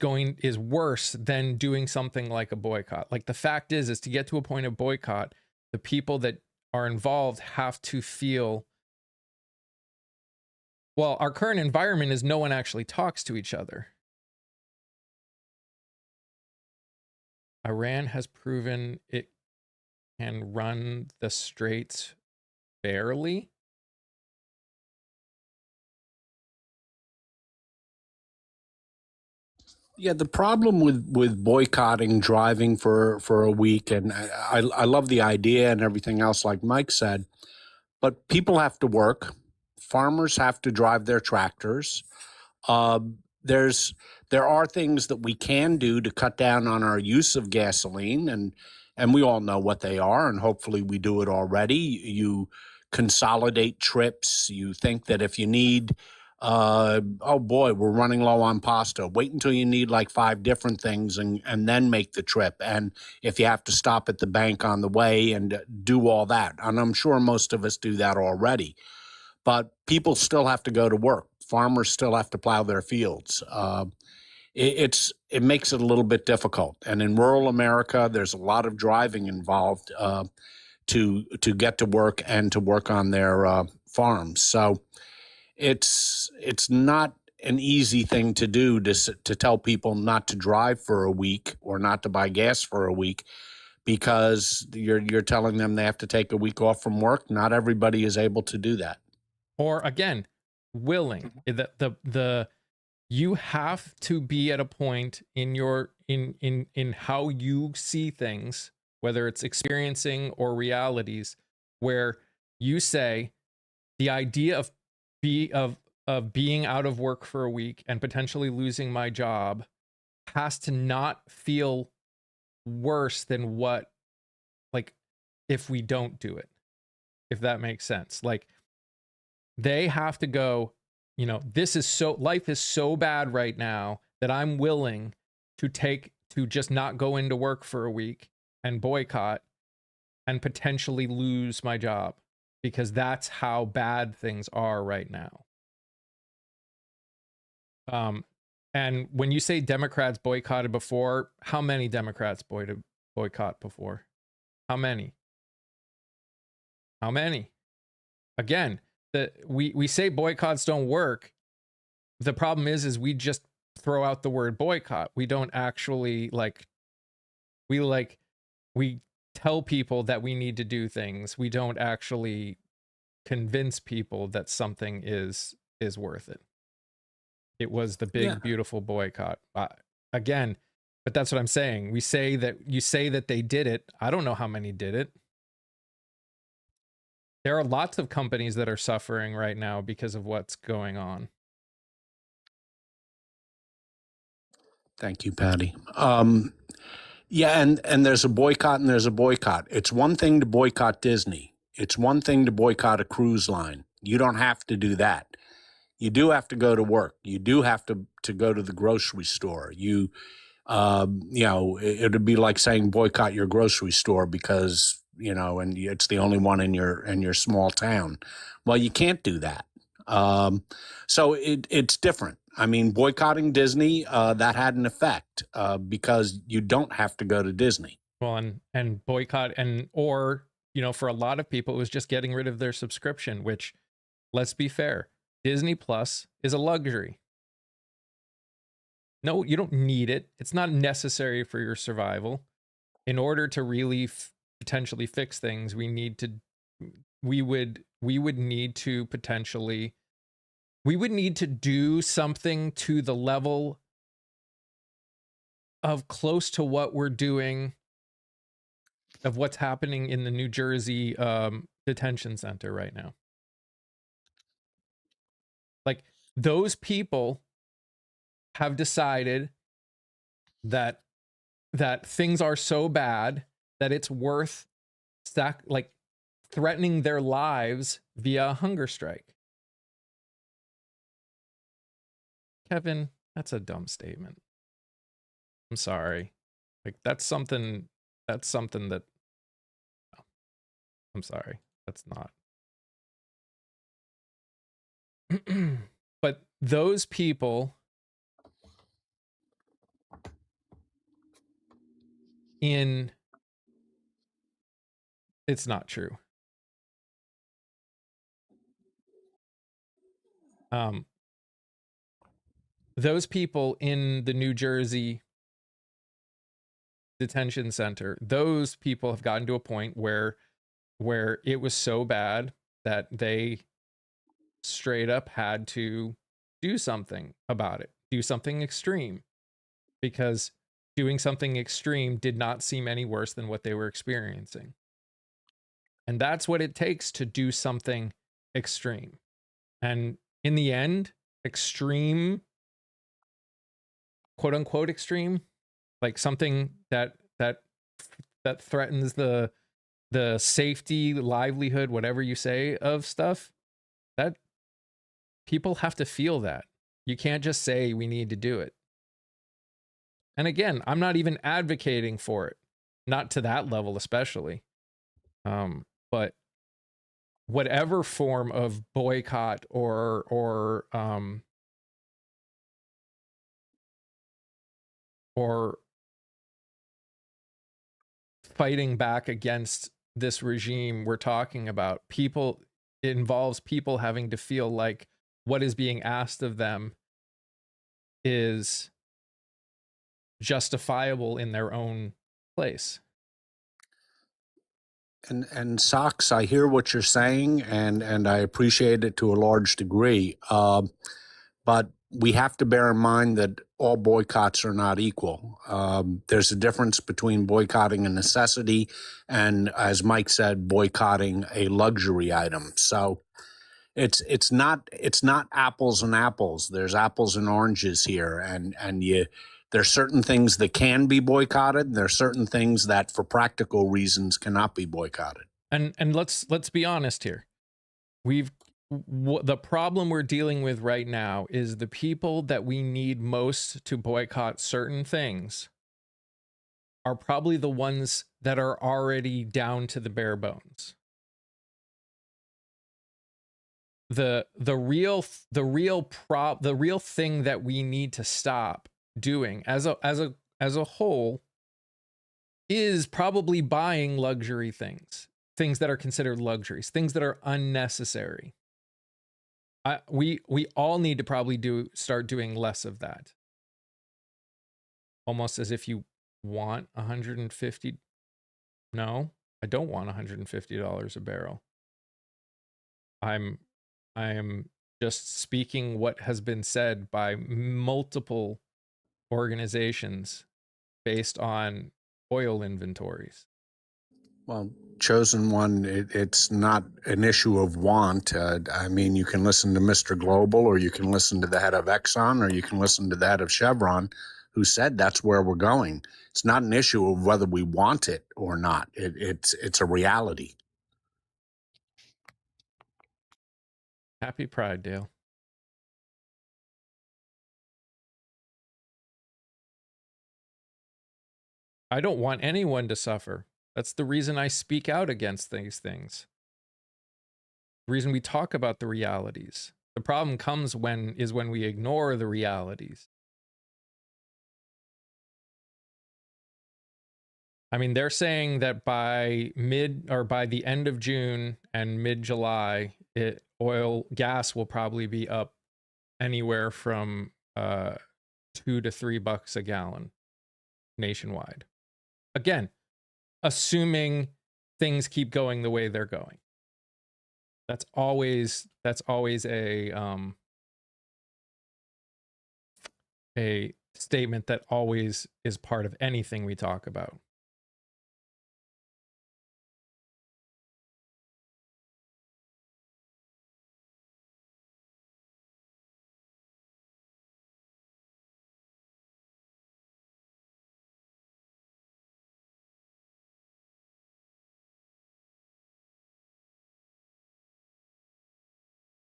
worse than doing something like a boycott. Like the fact is to get to a point of boycott, the people that are involved have to feel, well, our current environment is no one actually talks to each other. Iran has proven it can run the straits fairly. Yeah, the problem with boycotting driving for a week, and I love the idea and everything else, like Mike said, but people have to work. Farmers have to drive their tractors. Uh, there are things that we can do to cut down on our use of gasoline, and we all know what they are, and hopefully we do it already. You consolidate trips. You think that if you need, oh boy, we're running low on pasta. Wait until you need like 5 different things and then make the trip. And if you have to stop at the bank on the way and do all that, and I'm sure most of us do that already, but people still have to go to work. Farmers still have to plow their fields. It makes it a little bit difficult. And in rural America, there's a lot of driving involved to get to work and to work on their farms. So it's not an easy thing to do to tell people not to drive for a week or not to buy gas for a week, because you're telling them they have to take a week off from work. Not everybody is able to do that. Or again, willing. You have to be at a point in your in how you see things, whether it's experiencing or realities, where you say the idea of being out of work for a week and potentially losing my job has to not feel worse than what, like, if we don't do it, if that makes sense. Like, they have to go, life is so bad right now that I'm willing to just not go into work for a week and boycott and potentially lose my job, because that's how bad things are right now. And when you say Democrats boycotted before, how many Democrats boycott before? How many? How many? Again, we say boycotts don't work. The problem is we just throw out the word boycott. We don't actually we tell people that we need to do things. We don't actually convince people that something is worth it. It was the big, beautiful boycott. Again, but that's what I'm saying. You say that they did it. I don't know how many did it. There are lots of companies that are suffering right now because of what's going on. Thank you, Patty. Yeah, and there's a boycott and there's a boycott. It's one thing to boycott Disney. It's one thing to boycott a cruise line. You don't have to do that. You do have to go to work. You do have to go to the grocery store. It'd be like saying boycott your grocery store because, and it's the only one in your small town. Well, you can't do that. So it's different. I mean, boycotting Disney, that had an effect because you don't have to go to Disney. Well, and boycott or for a lot of people, it was just getting rid of their subscription, which, let's be fair, Disney Plus is a luxury. No, you don't need it. It's not necessary for your survival. In order to really potentially fix things, we would need to do something to the level of close to what we're doing, of what's happening in the New Jersey detention center right now. Like, those people have decided that things are so bad that it's worth threatening their lives via a hunger strike. Kevin, that's a dumb statement. I'm sorry. That's something that I'm sorry. That's not. But those people it's not true. Those people in the New Jersey detention center, those people have gotten to a point where it was so bad that they straight up had to do something about it, do something extreme, because doing something extreme did not seem any worse than what they were experiencing. And that's what it takes to do something extreme. And in the end, extreme, quote unquote extreme, like something that threatens the safety, livelihood, whatever you say, of stuff, that people have to feel that. You can't just say we need to do it. And again, I'm not even advocating for it, not to that level especially. But whatever form of boycott or fighting back against this regime we're talking about, it involves people having to feel like what is being asked of them is justifiable in their own place. And Socks, I hear what you're saying, and I appreciate it to a large degree. But we have to bear in mind that all boycotts are not equal. There's a difference between boycotting a necessity and, as Mike said, boycotting a luxury item. So it's not apples and apples. There's apples and oranges here, and there's certain things that can be boycotted, and there's certain things that, for practical reasons, cannot be boycotted. And let's be honest here. The problem we're dealing with right now is the people that we need most to boycott certain things are probably the ones that are already down to the bare bones. The real thing that we need to stop doing as a whole is probably buying luxury things that are considered luxuries, things that are unnecessary. We all need to probably start doing less of that. Almost as if you want $150. No, I don't want $150 a barrel. I am just speaking what has been said by multiple organizations based on oil inventories. Well, Chosen One, it's not an issue of want. I mean, you can listen to Mr. Global, or you can listen to the head of Exxon, or you can listen to the head of Chevron, who said that's where we're going. It's not an issue of whether we want it or not. It's a reality. Happy Pride, Dale. I don't want anyone to suffer. That's the reason I speak out against these things. The reason we talk about the realities. The problem comes when we ignore the realities. I mean, they're saying that by the end of June and mid-July, gas will probably be up anywhere from $2 to $3 a gallon nationwide. Again, assuming things keep going the way they're going. That's always a statement that always is part of anything we talk about.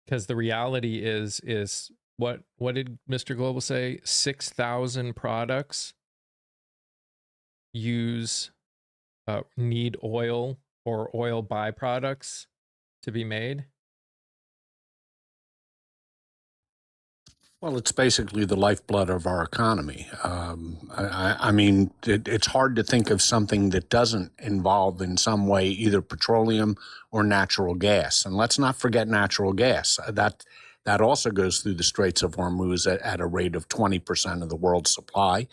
Because the reality is what did Mr. Global say? 6,000 products need oil or oil byproducts to be made. Well, it's basically the lifeblood of our economy. I mean, it's hard to think of something that doesn't involve in some way either petroleum or natural gas. And let's not forget natural gas. That also goes through the Straits of Hormuz at a rate of 20% of the world's supply.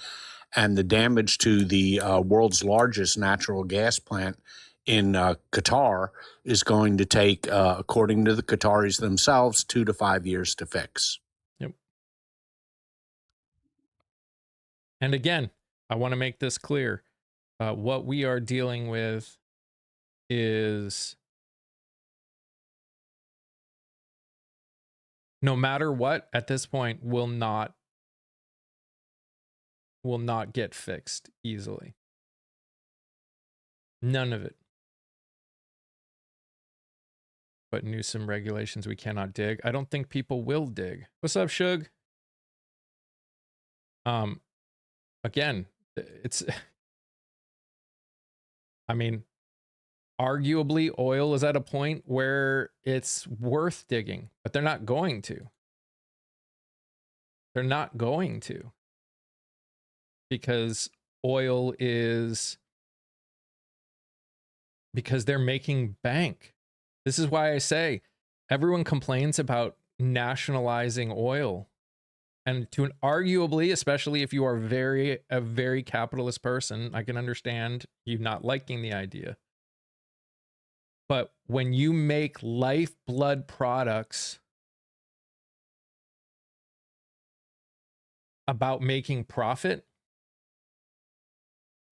And the damage to the world's largest natural gas plant in Qatar is going to take, according to the Qataris themselves, 2 to 5 years to fix. Yep. And again, I want to make this clear. What we are dealing with is, no matter what, at this point, will not get fixed easily. None of it. But Newsom regulations we cannot dig. I don't think people will dig. What's up, Shug? Again, it's, I mean, arguably oil is at a point where it's worth digging, but they're not going to. They're not going to. Because oil is, because they're making bank. This is why I say everyone complains about nationalizing oil. And to an arguably, especially if you are a very capitalist person, I can understand you not liking the idea. But when you make lifeblood products about making profit,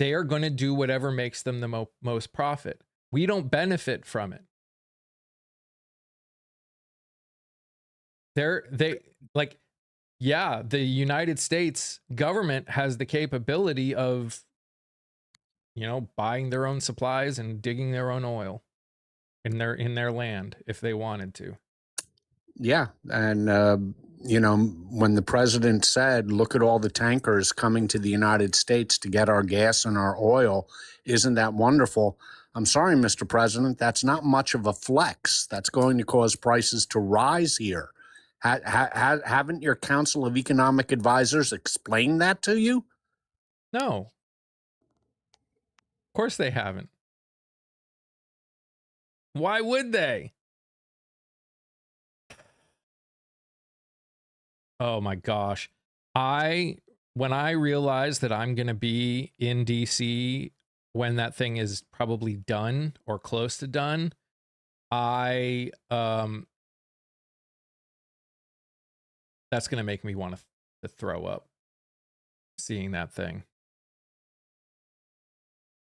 they are going to do whatever makes them the most profit. We don't benefit from it. Yeah, the United States government has the capability of, buying their own supplies and digging their own oil in their land if they wanted to. Yeah, and when the president said, "Look at all the tankers coming to the United States to get our gas and our oil, isn't that wonderful?" I'm sorry, Mr. President, that's not much of a flex. That's going to cause prices to rise here. Haven't your Council of Economic Advisors explained that to you? No. Of course they haven't. Why would they? Oh my gosh. When I realize that I'm going to be in DC when that thing is probably done or close to done, that's going to make me want to throw up seeing that thing.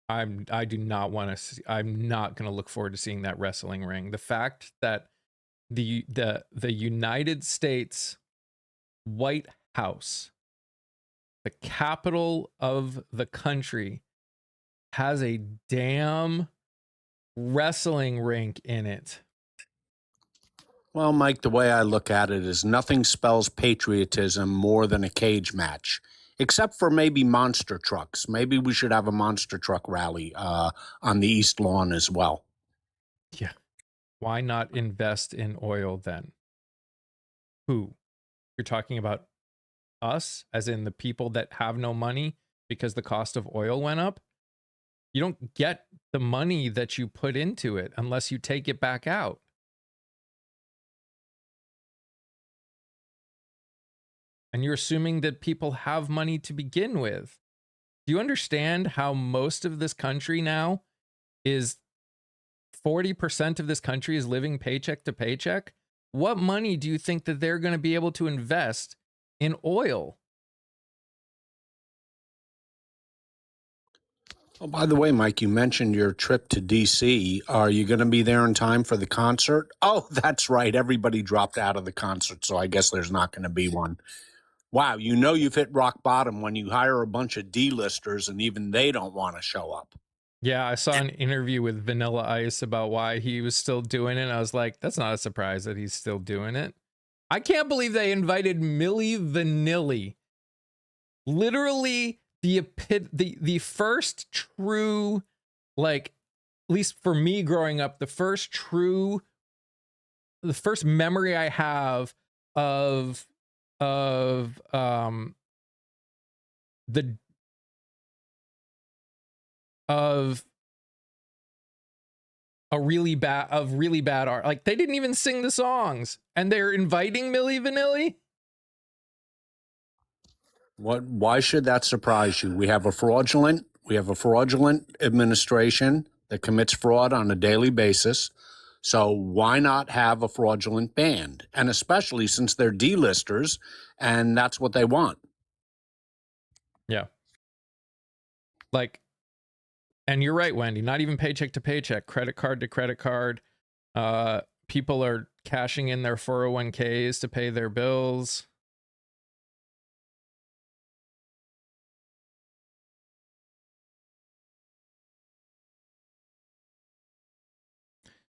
I do not want to see, I'm not going to look forward to seeing that wrestling ring. The fact that the United States White House the capital of the country has a damn wrestling rink in it. Well, Mike, the way I look at it is nothing spells patriotism more than a cage match, except for maybe monster trucks. Maybe we should have a monster truck rally on the East Lawn as well. Yeah. Why not invest in oil then? Who? You're talking about us, as in the people that have no money because the cost of oil went up? You don't get the money that you put into it unless you take it back out. And you're assuming that people have money to begin with. Do you understand how most of this country now is 40% of this country is living paycheck to paycheck? What money do you think that they're going to be able to invest in oil? Oh, by the way, Mike, you mentioned your trip to D.C. Are you going to be there in time for the concert? Oh, that's right. Everybody dropped out of the concert, so I guess there's not going to be one. Wow, you know you've hit rock bottom when you hire a bunch of D-listers and even they don't want to show up. Yeah, I saw an interview with Vanilla Ice about why he was still doing it. And I was like, that's not a surprise that he's still doing it. I can't believe they invited Milli Vanilli. Literally the first true, like, at least for me growing up, the first memory I have of the of really bad art. Like, they didn't even sing the songs and they're inviting Milli Vanilli. Why should that surprise you? We have a fraudulent administration that commits fraud on a daily basis. So why not have a fraudulent band? And especially since they're D-listers and that's what they want. Yeah. Like, and you're right, Wendy, not even paycheck to paycheck, credit card to credit card. People are cashing in their 401ks to pay their bills.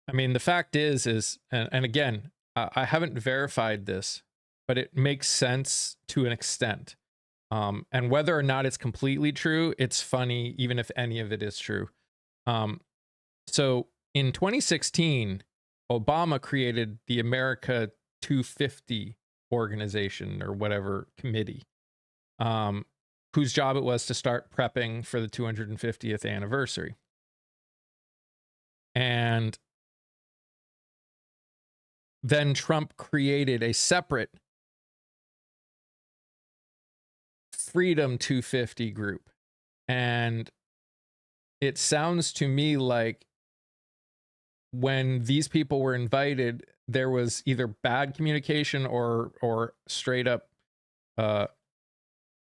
I mean, the fact is, and again, I haven't verified this, but it makes sense to an extent. And whether or not it's completely true, it's funny, even if any of it is true. So in 2016, Obama created the America 250 organization or whatever committee, whose job it was to start prepping for the 250th anniversary. And then Trump created a separate Freedom 250 group. And it sounds to me like when these people were invited, there was either bad communication or straight up trying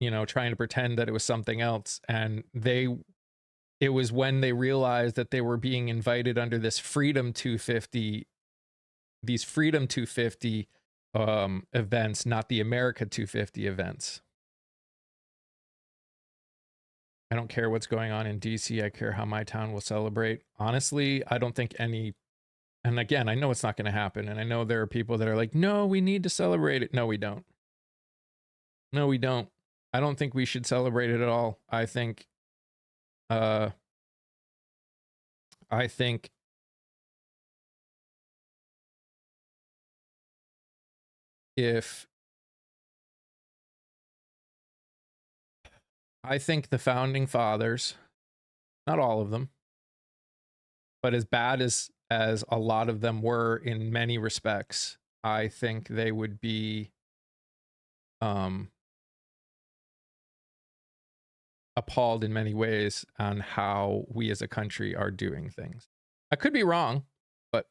to pretend that it was something else. And it was when they realized that they were being invited under this Freedom 250, these Freedom 250 events, not the America 250 events. I don't care what's going on in DC. I care how my town will celebrate. Honestly, I don't think any, and again, I know it's not going to happen. And I know there are people that are like, no, we need to celebrate it. No, we don't. No, we don't. I don't think we should celebrate it at all. I think the founding fathers, not all of them, but as bad as a lot of them were in many respects, I think they would be appalled in many ways on how we as a country are doing things. I could be wrong, but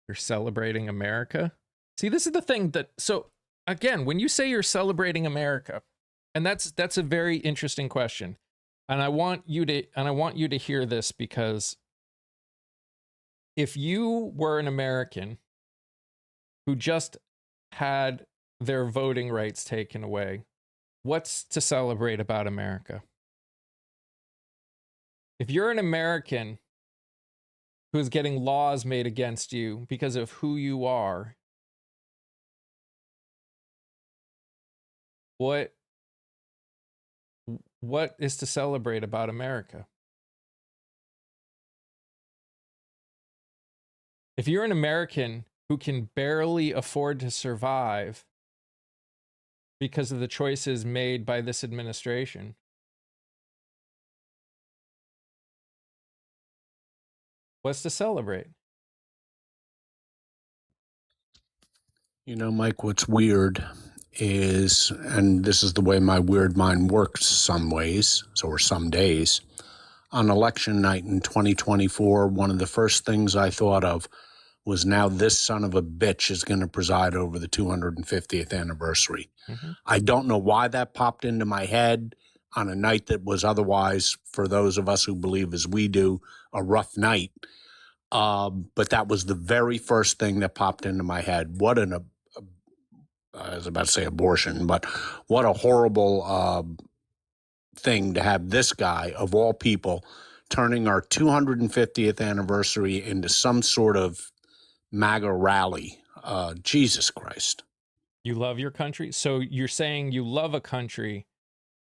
you're celebrating America. See, this is the thing so again, when you say you're celebrating America, and that's a very interesting question. And I want you to hear this, because if you were an American who just had their voting rights taken away. What's to celebrate about America? If you're an American who is getting laws made against you because of who you are, what is to celebrate about America? If you're an American who can barely afford to survive because of the choices made by this administration, what's to celebrate? You know, Mike, what's weird is, and this is the way my weird mind works some ways, or some days, on election night in 2024, one of the first things I thought of was now this son of a bitch is going to preside over the 250th anniversary. Mm-hmm. I don't know why that popped into my head on a night that was otherwise, for those of us who believe as we do, a rough night. But that was the very first thing that popped into my head. What an, I was about to say abortion, but what a horrible thing to have this guy, of all people, turning our 250th anniversary into some sort of MAGA rally. Jesus Christ. You love your country? So you're saying you love a country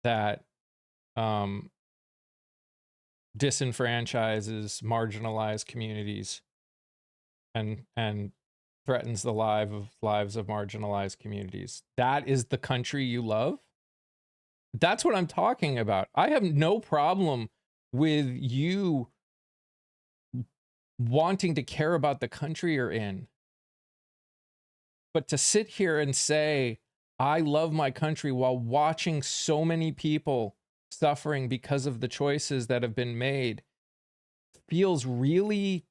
that disenfranchises marginalized communities and threatens the lives of marginalized communities. That is the country you love? That's what I'm talking about. I have no problem with you wanting to care about the country you're in. But to sit here and say, I love my country while watching so many people suffering because of the choices that have been made feels really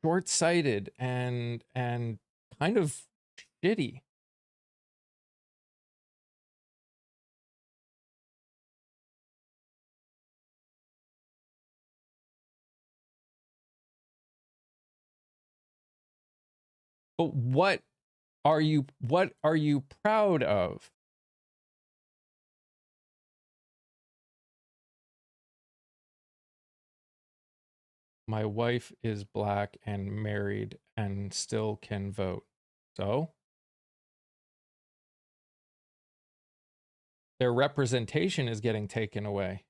short-sighted and kind of shitty. But what are you proud of? My wife is black and married and still can vote. So their representation is getting taken away.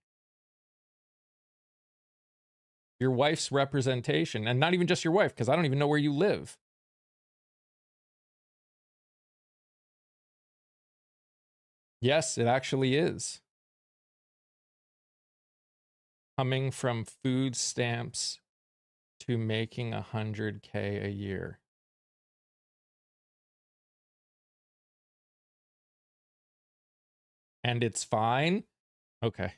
Your wife's representation, and not even just your wife, because I don't even know where you live. Yes, it actually is. Coming from food stamps to making $100K a year. And it's fine? Okay.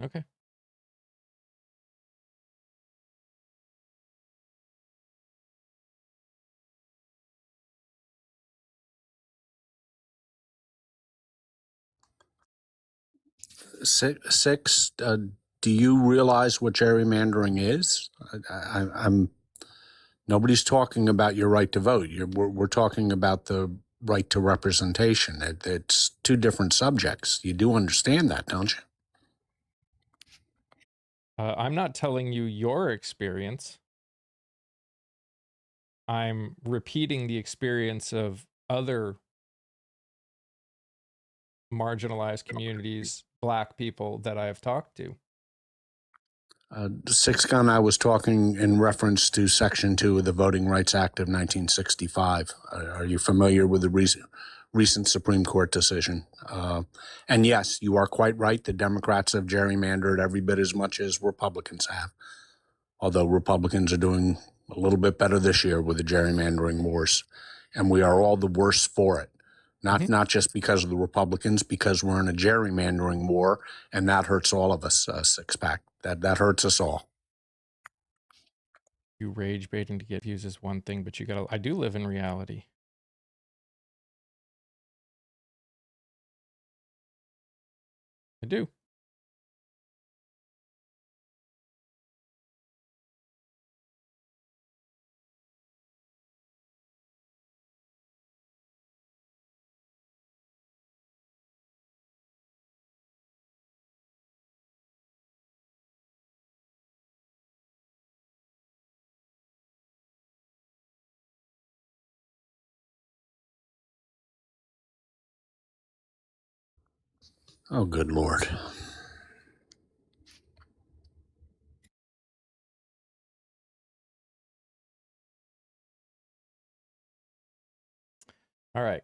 Okay. Six, do you realize what gerrymandering is? I'm nobody's talking about your right to vote. We're talking about the right to representation. It's two different subjects. You do understand that, don't you? I'm not telling you your experience. I'm repeating the experience of other marginalized communities, black people that I have talked to. Six Gun, I was talking in reference to Section 2 of the Voting Rights Act of 1965. Are you familiar with the recent Supreme Court decision? And yes, you are quite right. The Democrats have gerrymandered every bit as much as Republicans have, although Republicans are doing a little bit better this year with the gerrymandering wars. And we are all the worse for it. Not just because of the Republicans, because we're in a gerrymandering war, and that hurts all of us, Six-Pack. That hurts us all. You rage baiting to get views is one thing, but I do live in reality. I do. Oh, good Lord. All right.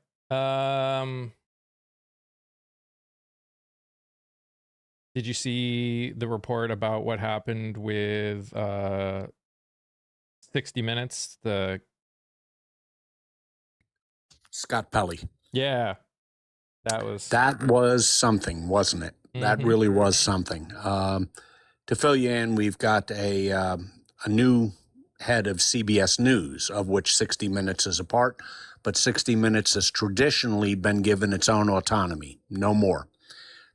Did you see the report about what happened with 60 Minutes? Scott Pelley. Yeah, that was. That was something, wasn't it? That Mhm. really was something. To fill you in, we've got a new head of CBS News, of which 60 Minutes is a part, but 60 Minutes has traditionally been given its own autonomy, no more.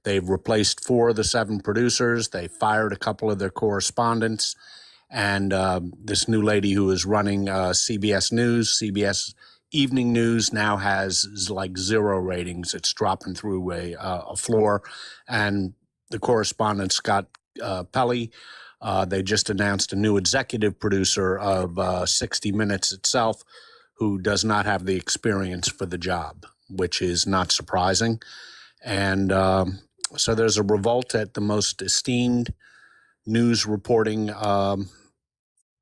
They've replaced 4 of the 7 producers. They fired a couple of their correspondents. And this new lady who is running CBS News, CBS Evening News, now has like 0 ratings. It's dropping through a floor. And the correspondent, Scott Pelley, they just announced a new executive producer of 60 Minutes itself, who does not have the experience for the job, which is not surprising. And so there's a revolt at the most esteemed news reporting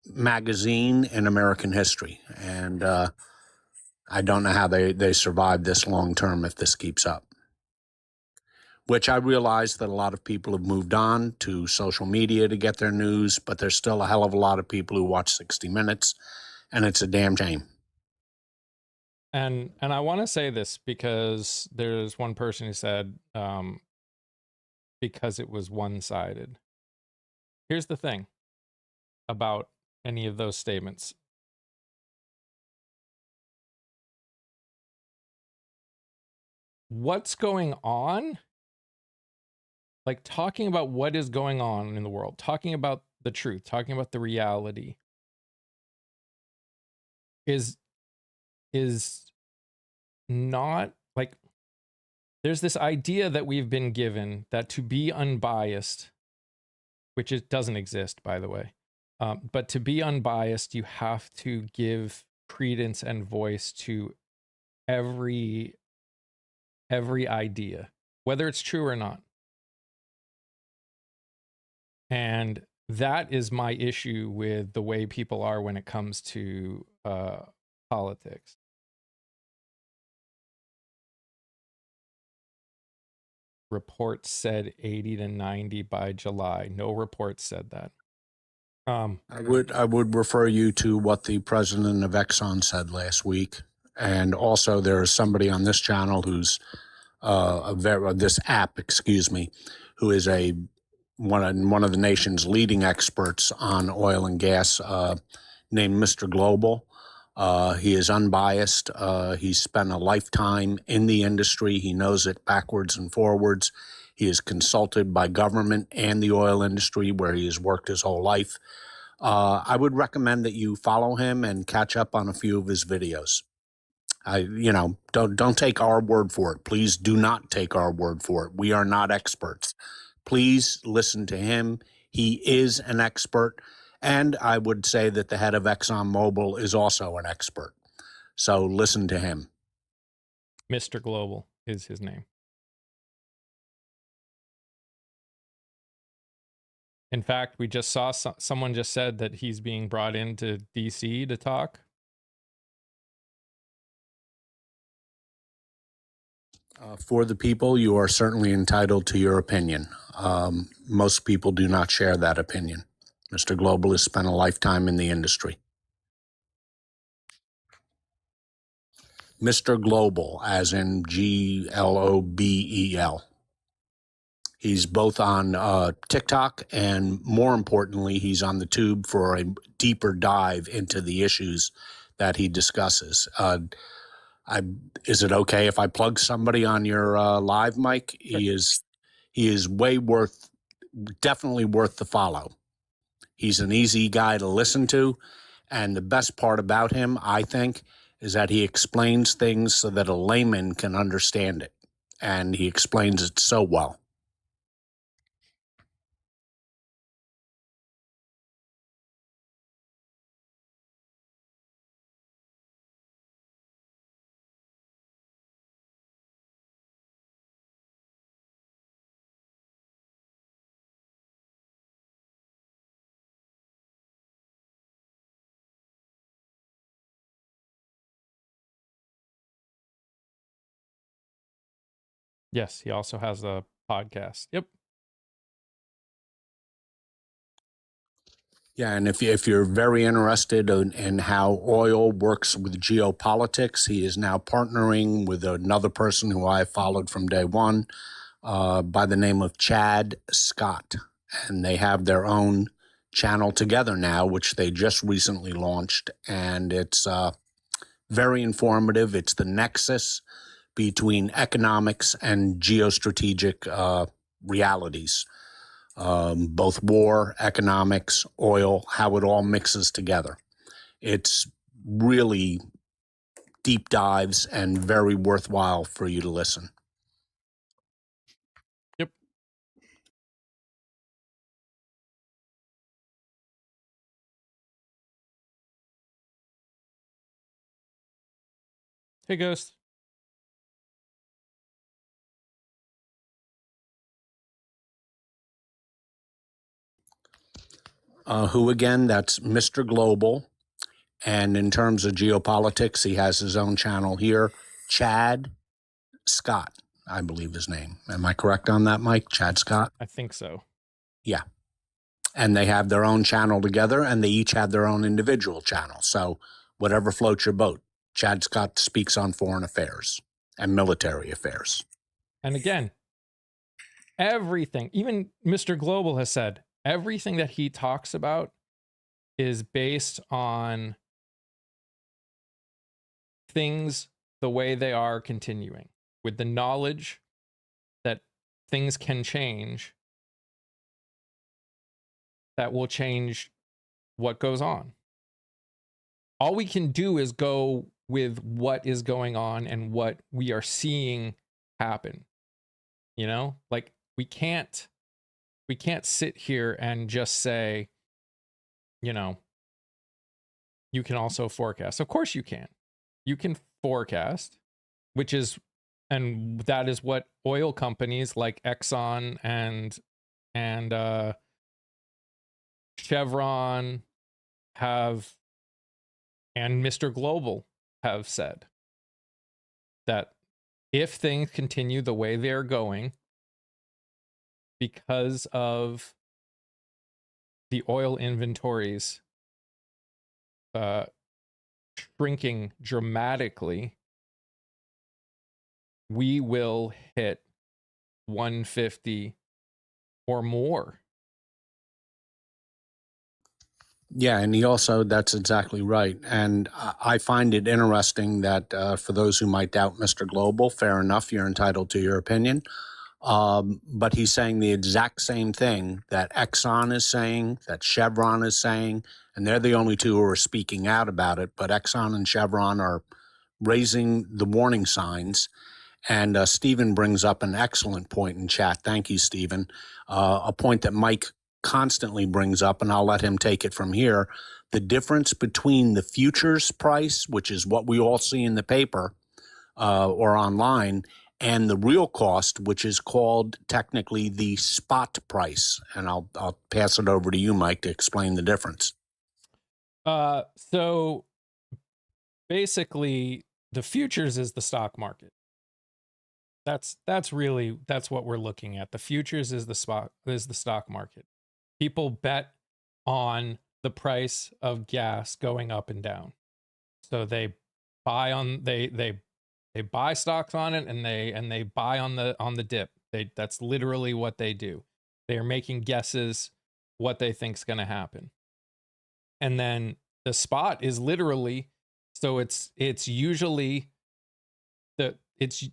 magazine in American history. And I don't know how they survive this long term if this keeps up. Which I realize that a lot of people have moved on to social media to get their news, but there's still a hell of a lot of people who watch 60 Minutes, and it's a damn shame. And I want to say this because there's one person who said because it was one-sided. Here's the thing about any of those statements. What's going on? Like, talking about what is going on in the world, talking about the truth, talking about the reality is not like, there's this idea that we've been given that to be unbiased, which it doesn't exist, by the way, but to be unbiased, you have to give credence and voice to every idea, whether it's true or not. And that is my issue with the way people are when it comes to politics. Reports said 80 to 90 by July. No report said that. I would refer you to what the president of Exxon said last week. And also there is somebody on this channel who's this app, who is one of the nation's leading experts on oil and gas, named Mr. Global. He is unbiased. He's spent a lifetime in the industry. He knows it backwards and forwards. He is consulted by government and the oil industry, where he has worked his whole life. I would recommend that you follow him and catch up on a few of his videos. Don't take our word for it. Please do not take our word for it. We are not experts. Please listen to him. He is an expert. And I would say that the head of ExxonMobil is also an expert. So listen to him. Mr. Global is his name. In fact, we just saw someone just said that he's being brought into DC to talk. For the people, you are certainly entitled to your opinion. Most people do not share that opinion. Mr. Global has spent a lifetime in the industry. Mr. Global, as in Globel. He's both on TikTok, and more importantly, he's on the tube for a deeper dive into the issues that he discusses. Is it okay if I plug somebody on your live, Mike? Sure. He is definitely worth the follow. He's an easy guy to listen to, and the best part about him, I think, is that he explains things so that a layman can understand it, and he explains it so well. Yes, he also has a podcast. Yep. Yeah, and if you're very interested in how oil works with geopolitics, he is now partnering with another person who I followed from day one, by the name of Chad Scott, and they have their own channel together now, which they just recently launched, and it's very informative. It's the nexus between economics and geostrategic realities, both war, economics, oil, how it all mixes together. It's really deep dives and very worthwhile for you to listen. Yep. Hey, Ghost. Who again? That's Mr. Global. And in terms of geopolitics, he has his own channel here, Chad Scott, I believe his name. Am I correct on that, Mike? Chad Scott? I think so. Yeah. And they have their own channel together, and they each have their own individual channel. So whatever floats your boat. Chad Scott speaks on foreign affairs and military affairs. And again, everything, even Mr. Global has said, everything that he talks about is based on things the way they are continuing, with the knowledge that things can change, that will change what goes on. All we can do is go with what is going on and what we are seeing happen. You know, like we can't sit here and just say, you know, you can also forecast. Of course you can. You can forecast, which is, and that is what oil companies like Exxon and Chevron have, and Mr. Global have said that if things continue the way they're going because of the oil inventories shrinking dramatically, we will hit 150 or more. Yeah, and he also, that's exactly right. And I find it interesting that for those who might doubt Mr. Global, fair enough, you're entitled to your opinion. But he's saying the exact same thing that Exxon is saying, that Chevron is saying, and they're the only two who are speaking out about it. But Exxon and Chevron are raising the warning signs. And Stephen brings up an excellent point in chat. Thank you, Stephen. A point that Mike constantly brings up, and I'll let him take it from here. The difference between the futures price, which is what we all see in the paper or online, and the real cost, which is called technically the spot price. And I'll pass it over to you, Mike, to explain the difference. So basically, the futures is the stock market. That's what we're looking at. The futures is the stock market. People bet on the price of gas going up and down. So they buy on they buy stocks on it, and they buy on the dip. That's literally what they do. They are making guesses what they think's going to happen. And then the spot is literally, so it's usually it's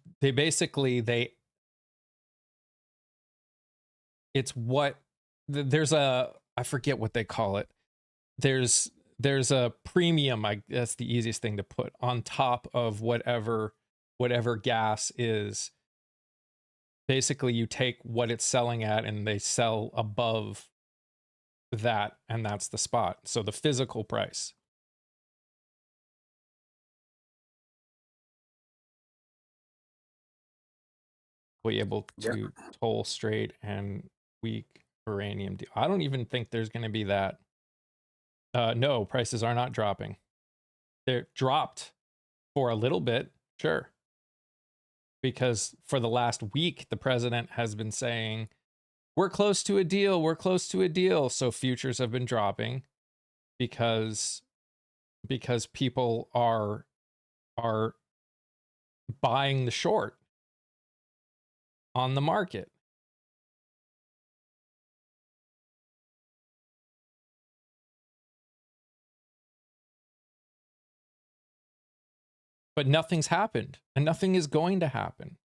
what there's a, I forget what they call it. There's a premium, that's the easiest thing to put on top of whatever gas is. Basically, you take what it's selling at and they sell above that, and that's the spot. So the physical price. Will be able to toll straight and weak uranium deal. I don't even think there's going to be that. No, prices are not dropping. They're dropped for a little bit, sure. because for the last week, the president has been saying, we're close to a deal, we're close to a deal. So futures have been dropping because people are buying the short on the market. But nothing's happened, and nothing is going to happen.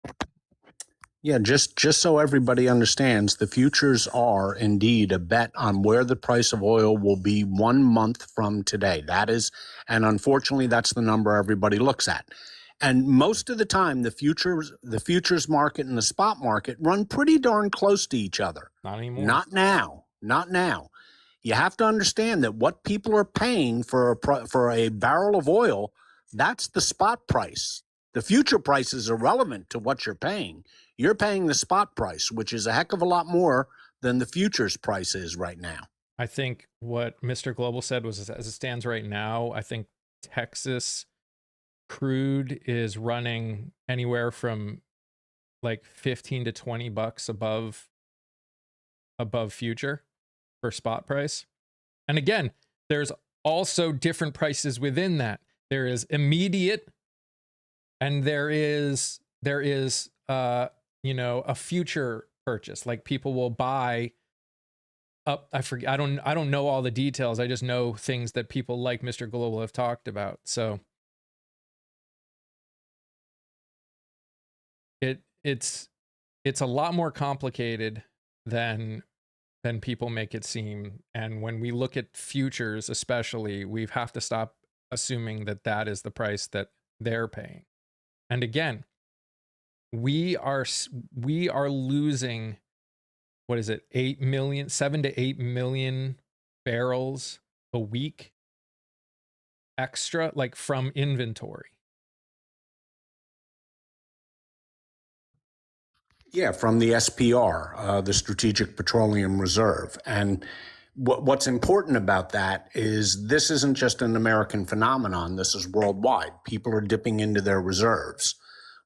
Yeah, just so everybody understands, the futures are indeed a bet on where the price of oil will be 1 month from today. That is, and unfortunately, that's the number everybody looks at. And most of the time, the futures market and the spot market run pretty darn close to each other. Not anymore. Not now. You have to understand that what people are paying for a barrel of oil, that's the spot price. The future price is irrelevant to what you're paying. You're paying the spot price, which is a heck of a lot more than the futures price is right now. I think what Mr. Global said was, as it stands right now, I think Texas crude is running anywhere from like 15 to 20 bucks above future for spot price. And again, there's also different prices within that. There is immediate, and there is a future purchase. Like people will buy up. I forget. I don't know all the details. I just know things that people like Mr. Global have talked about. So it's a lot more complicated than people make it seem. And when we look at futures, especially, we have to stop assuming that that is the price that they're paying. And again, we are losing, what is it, 7 to 8 million barrels a week extra, like from inventory. Yeah, from the SPR, the Strategic Petroleum Reserve. And what's important about that is this isn't just an American phenomenon. This is worldwide. People are dipping into their reserves.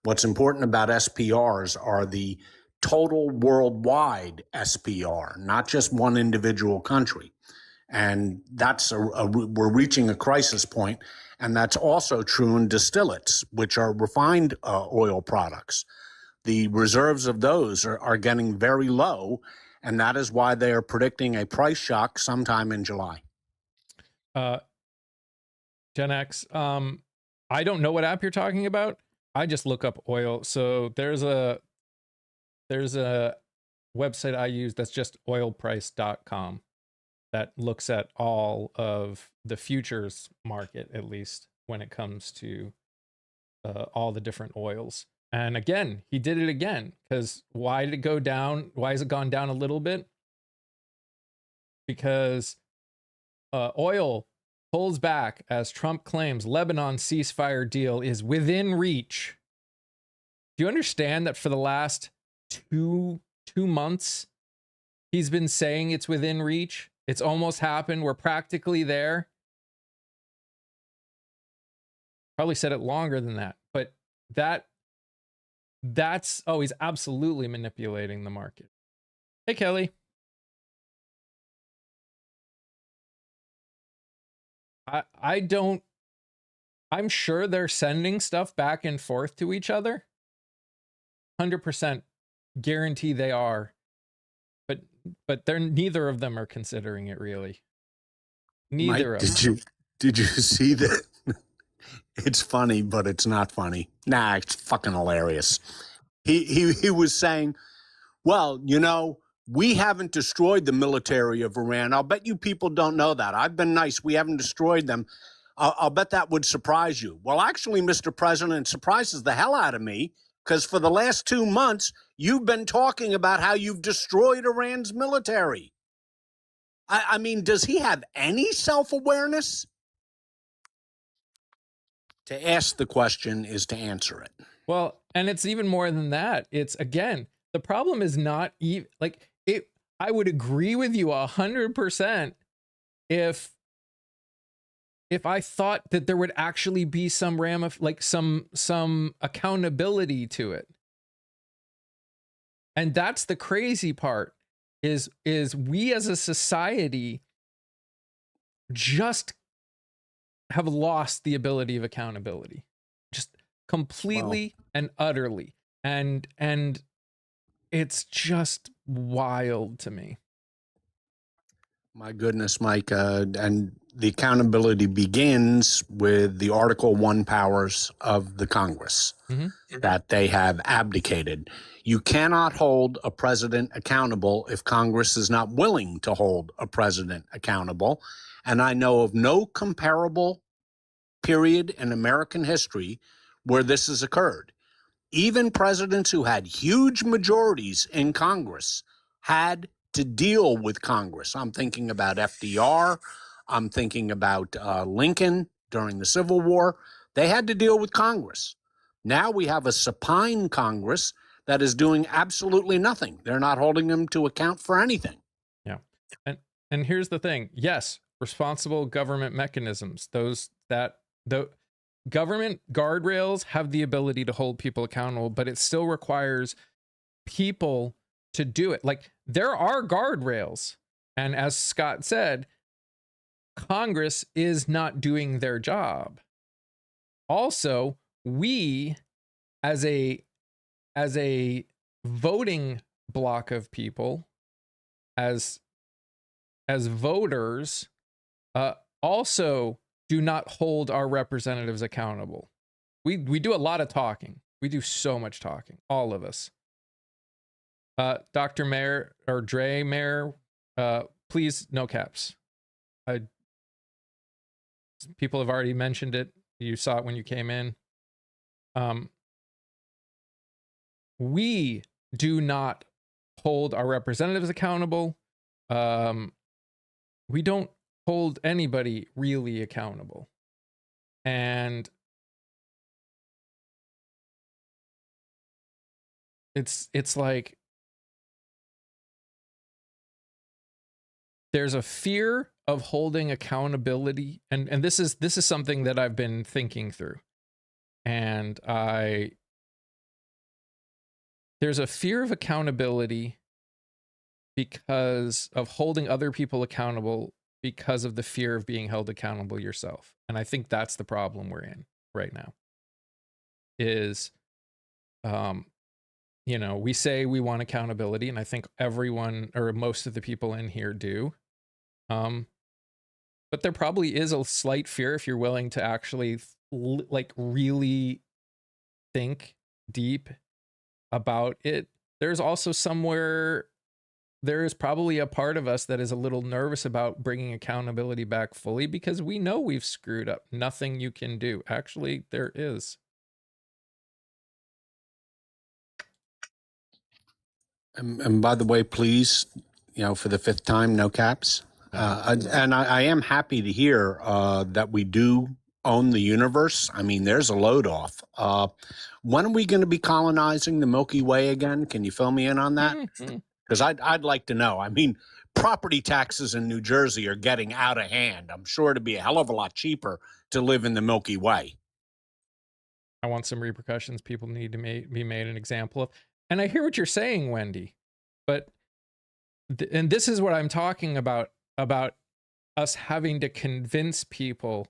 What's important about SPRs are the total worldwide SPR, not just one individual country. And that's we're reaching a crisis point. And that's also true in distillates, which are refined oil products. The reserves of those are getting very low, and that is why they are predicting a price shock sometime in July. Gen X, I don't know what app you're talking about. I just look up oil. So there's a website I use that's just oilprice.com that looks at all of the futures market, at least when it comes to all the different oils. And again, he did it again, because why did it go down? Why has it gone down a little bit? Because oil pulls back as Trump claims Lebanon ceasefire deal is within reach. Do you understand that for the last two months, he's been saying it's within reach? It's almost happened. We're practically there. Probably said it longer than that, but that's he's absolutely manipulating the market. Hey, Kelly. I'm sure they're sending stuff back and forth to each other. 100% guarantee they are. But they're neither of them are considering it, really. Neither Mike, of them. Did you see that? It's funny, but it's not funny. Nah, it's fucking hilarious. He was saying, well, we haven't destroyed the military of Iran. I'll bet you people don't know that. I've been nice. We haven't destroyed them. I'll bet that would surprise you. Well, actually, Mr. President, it surprises the hell out of me, because for the last 2 months, you've been talking about how you've destroyed Iran's military. I mean, does he have any self-awareness? To ask the question is to answer it. Well, and it's even more than that. It's, again, the problem is not even like it. I would agree with you 100% if I thought that there would actually be some some accountability to it. And that's the crazy part is we as a society just have lost the ability of accountability. Just Well, completely and utterly. And it's just wild to me. my goodness, Mike. And the accountability begins with the Article 1 powers of the Congress that they have abdicated. You cannot hold a president accountable if Congress is not willing to hold a president accountable. And I know of no comparable period in American history where this has occurred. Even presidents who had huge majorities in Congress had to deal with Congress. I'm thinking about FDR. I'm thinking about Lincoln during the Civil War. They had to deal with Congress. Now we have a supine Congress that is doing absolutely nothing. They're not holding them to account for anything. Yeah. And here's the thing. Yes, responsible government mechanisms, the government guardrails have the ability to hold people accountable, but it still requires people to do it. Like, there are guardrails. And as Scott said, Congress is not doing their job. Also, we as a voting block of people, as voters, also do not hold our representatives accountable. We do a lot of talking. We do so much talking, all of us. Dr. Mayer or Dre Mayer, please, no caps. People have already mentioned it. You saw it when you came in. We do not hold our representatives accountable. We don't hold anybody really accountable. And it's like there's a fear of holding accountability, and this is something that I've been thinking through. And there's a fear of accountability because of holding other people accountable, because of the fear of being held accountable yourself. And I think that's the problem we're in right now. Is we say we want accountability, and I think everyone or most of the people in here do. But there probably is a slight fear, if you're willing to actually really think deep about it. There's also there is probably a part of us that is a little nervous about bringing accountability back fully, because we know we've screwed up. Nothing you can do. Actually, there is. And by the way, please, for the fifth time, no caps. And I am happy to hear that we do own the universe. I mean, there's a load off. When are we going to be colonizing the Milky Way again? Can you fill me in on that? Because I'd like to know. I mean, property taxes in New Jersey are getting out of hand. I'm sure it'd be a hell of a lot cheaper to live in the Milky Way. I want some repercussions people need to be made an example of. And I hear what you're saying, Wendy, but and this is what I'm talking about us having to convince people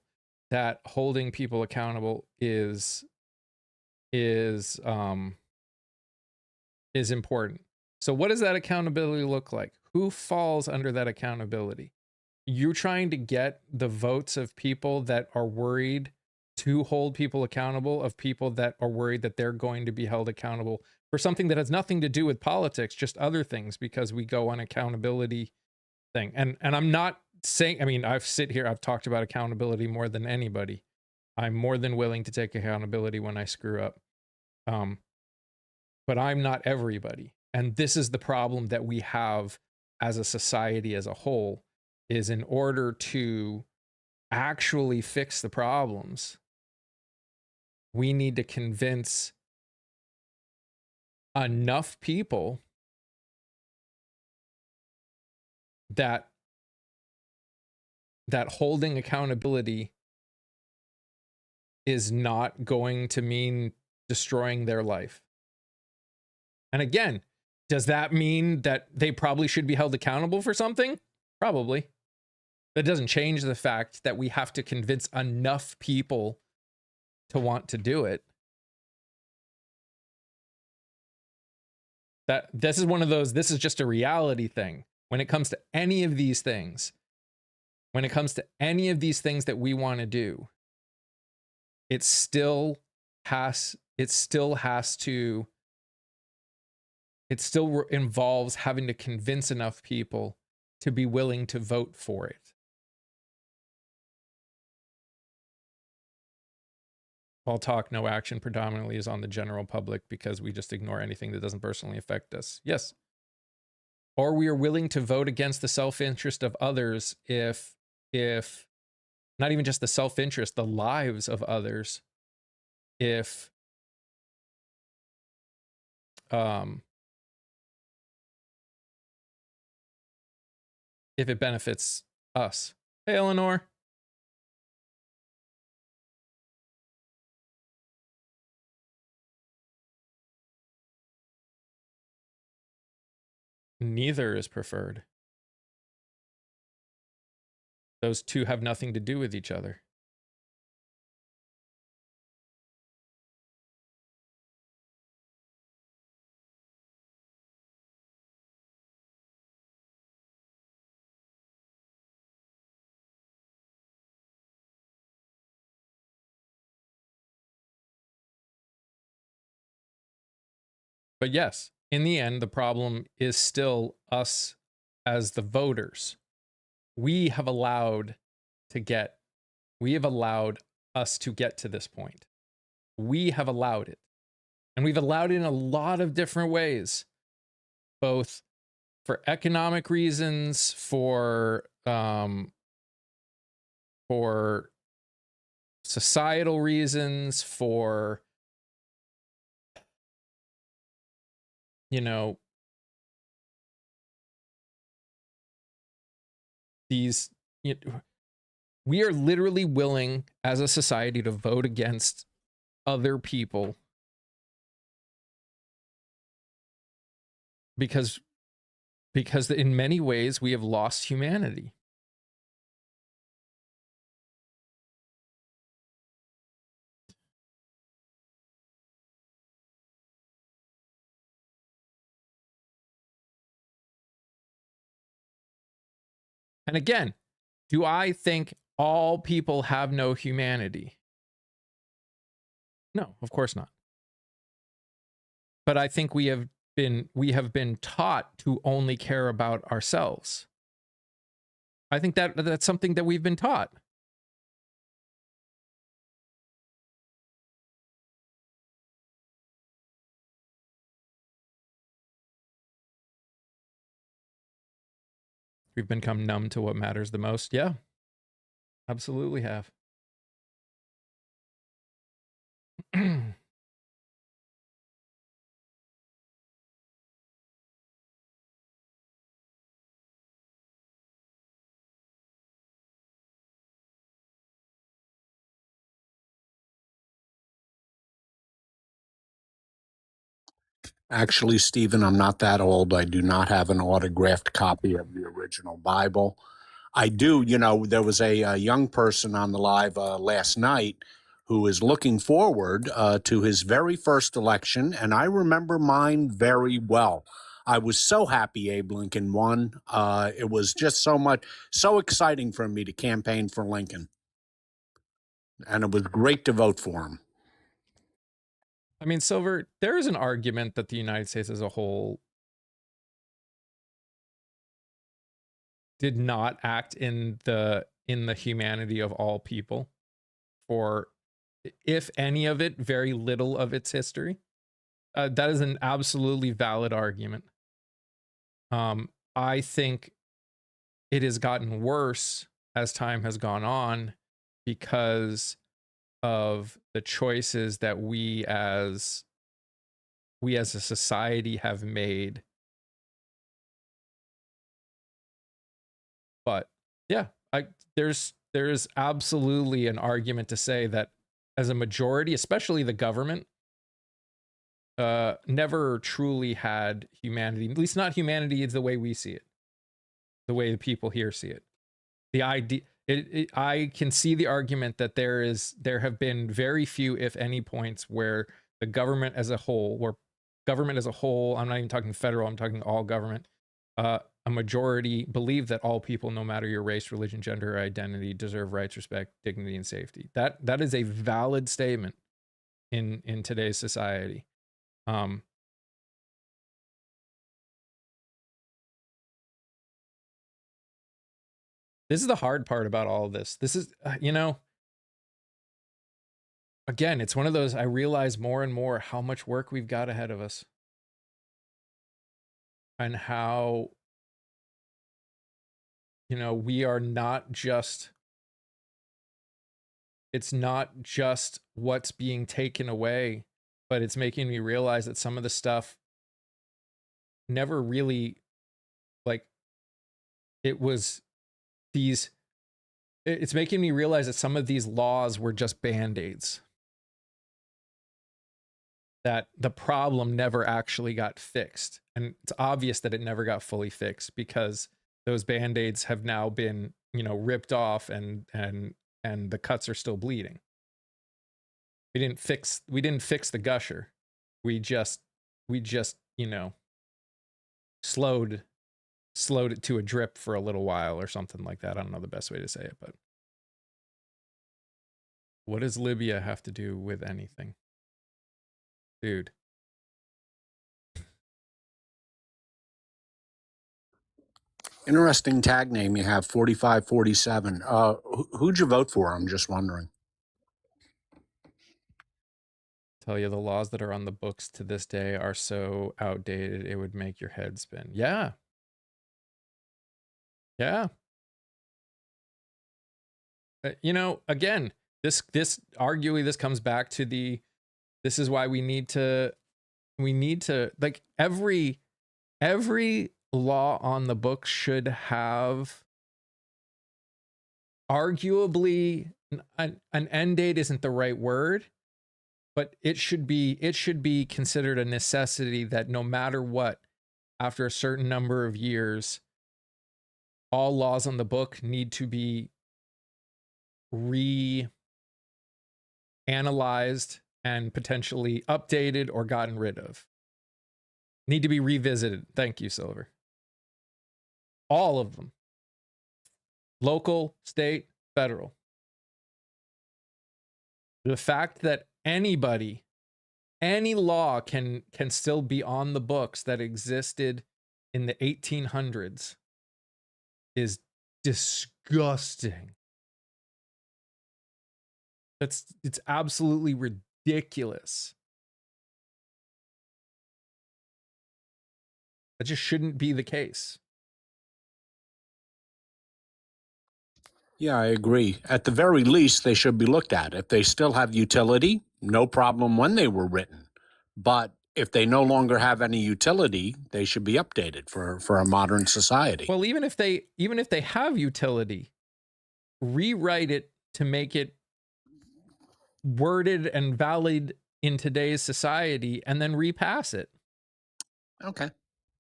that holding people accountable is important. So what does that accountability look like? Who falls under that accountability? You're trying to get the votes of people that are worried to hold people accountable, of people that are worried that they're going to be held accountable for something that has nothing to do with politics, just other things, because we go on accountability thing. And I'm not saying, I mean, I've talked about accountability more than anybody. I'm more than willing to take accountability when I screw up. But I'm not everybody. And this is the problem that we have as a society as a whole, is in order to actually fix the problems, we need to convince enough people that holding accountability is not going to mean destroying their life. And again, Does that mean that they probably should be held accountable for something? Probably. That doesn't change the fact that we have to convince enough people to want to do it. That this is one of those, this is just a reality thing. When it comes to any of these things, when it comes to any of these things that we want to do, it still involves having to convince enough people to be willing to vote for it. All talk, no action predominantly is on the general public because we just ignore anything that doesn't personally affect us. Yes. Or we are willing to vote against the self-interest of others if not even just the self-interest, the lives of others, if it benefits us. Hey, Eleanor. Neither is preferred. Those two have nothing to do with each other. But yes, in the end, the problem is still us as the voters. We have allowed us to get to this point. We have allowed it. And we've allowed it in a lot of different ways, both for economic reasons, for societal reasons, for, you know, these, we are literally willing as a society to vote against other people because in many ways we have lost humanity. And again, do I think all people have no humanity? No, of course not. But I think we have been taught to only care about ourselves. I think that's something that we've been taught. We've become numb to what matters the most. Yeah, absolutely have. Actually, Stephen, I'm not that old. I do not have an autographed copy of the original Bible. I do, there was a young person on the live last night who is looking forward to his very first election, and I remember mine very well. I was so happy Abe Lincoln won. It was just so exciting for me to campaign for Lincoln, and it was great to vote for him. I mean, Silver, there is an argument that the United States as a whole did not act in the humanity of all people for, if any of it, very little of its history. That is an absolutely valid argument. I think it has gotten worse as time has gone on because of the choices that we as a society have made. But yeah, there's absolutely an argument to say that as a majority, especially the government, never truly had humanity. At least not humanity is the way we see it, the way the people here see it. The idea, I can see the argument that there have been very few, if any, points where the government as a whole, I'm not even talking federal, I'm talking all government, a majority believe that all people, no matter your race, religion, gender, or identity, deserve rights, respect, dignity, and safety. That is a valid statement in today's society. This is the hard part about all of this. This is, again, it's one of those, I realize more and more how much work we've got ahead of us. And how, we are not just, it's not just what's being taken away, but it's making me realize that some of the stuff never really, like, it was these, it's making me realize that some of these laws were just band-aids. That the problem never actually got fixed. And it's obvious that it never got fully fixed because those band-aids have now been, ripped off and the cuts are still bleeding. We didn't fix the gusher. We just, slowed it to a drip for a little while or something like that. I don't know the best way to say it, but what does Libya have to do with anything? Dude. Interesting tag name you have, 4547. Who'd you vote for? I'm just wondering. Tell you the laws that are on the books to this day are so outdated, it would make your head spin. Yeah. Yeah. Again, this arguably, this comes back to this is why we need to like every law on the book should have arguably an end date isn't the right word, but it should be considered a necessity that no matter what, after a certain number of years, all laws on the book need to be reanalyzed and potentially updated or gotten rid of. Need to be revisited. Thank you, Silver. All of them. Local, state, federal. The fact that any law can still be on the books that existed in the 1800s is disgusting. It's absolutely ridiculous. That just shouldn't be the case. Yeah, I agree. At the very least, they should be looked at. If they still have utility, no problem when they were written. But if they no longer have any utility, they should be updated for a modern society. Well, even if they have utility, rewrite it to make it worded and valid in today's society and then repass it. Okay.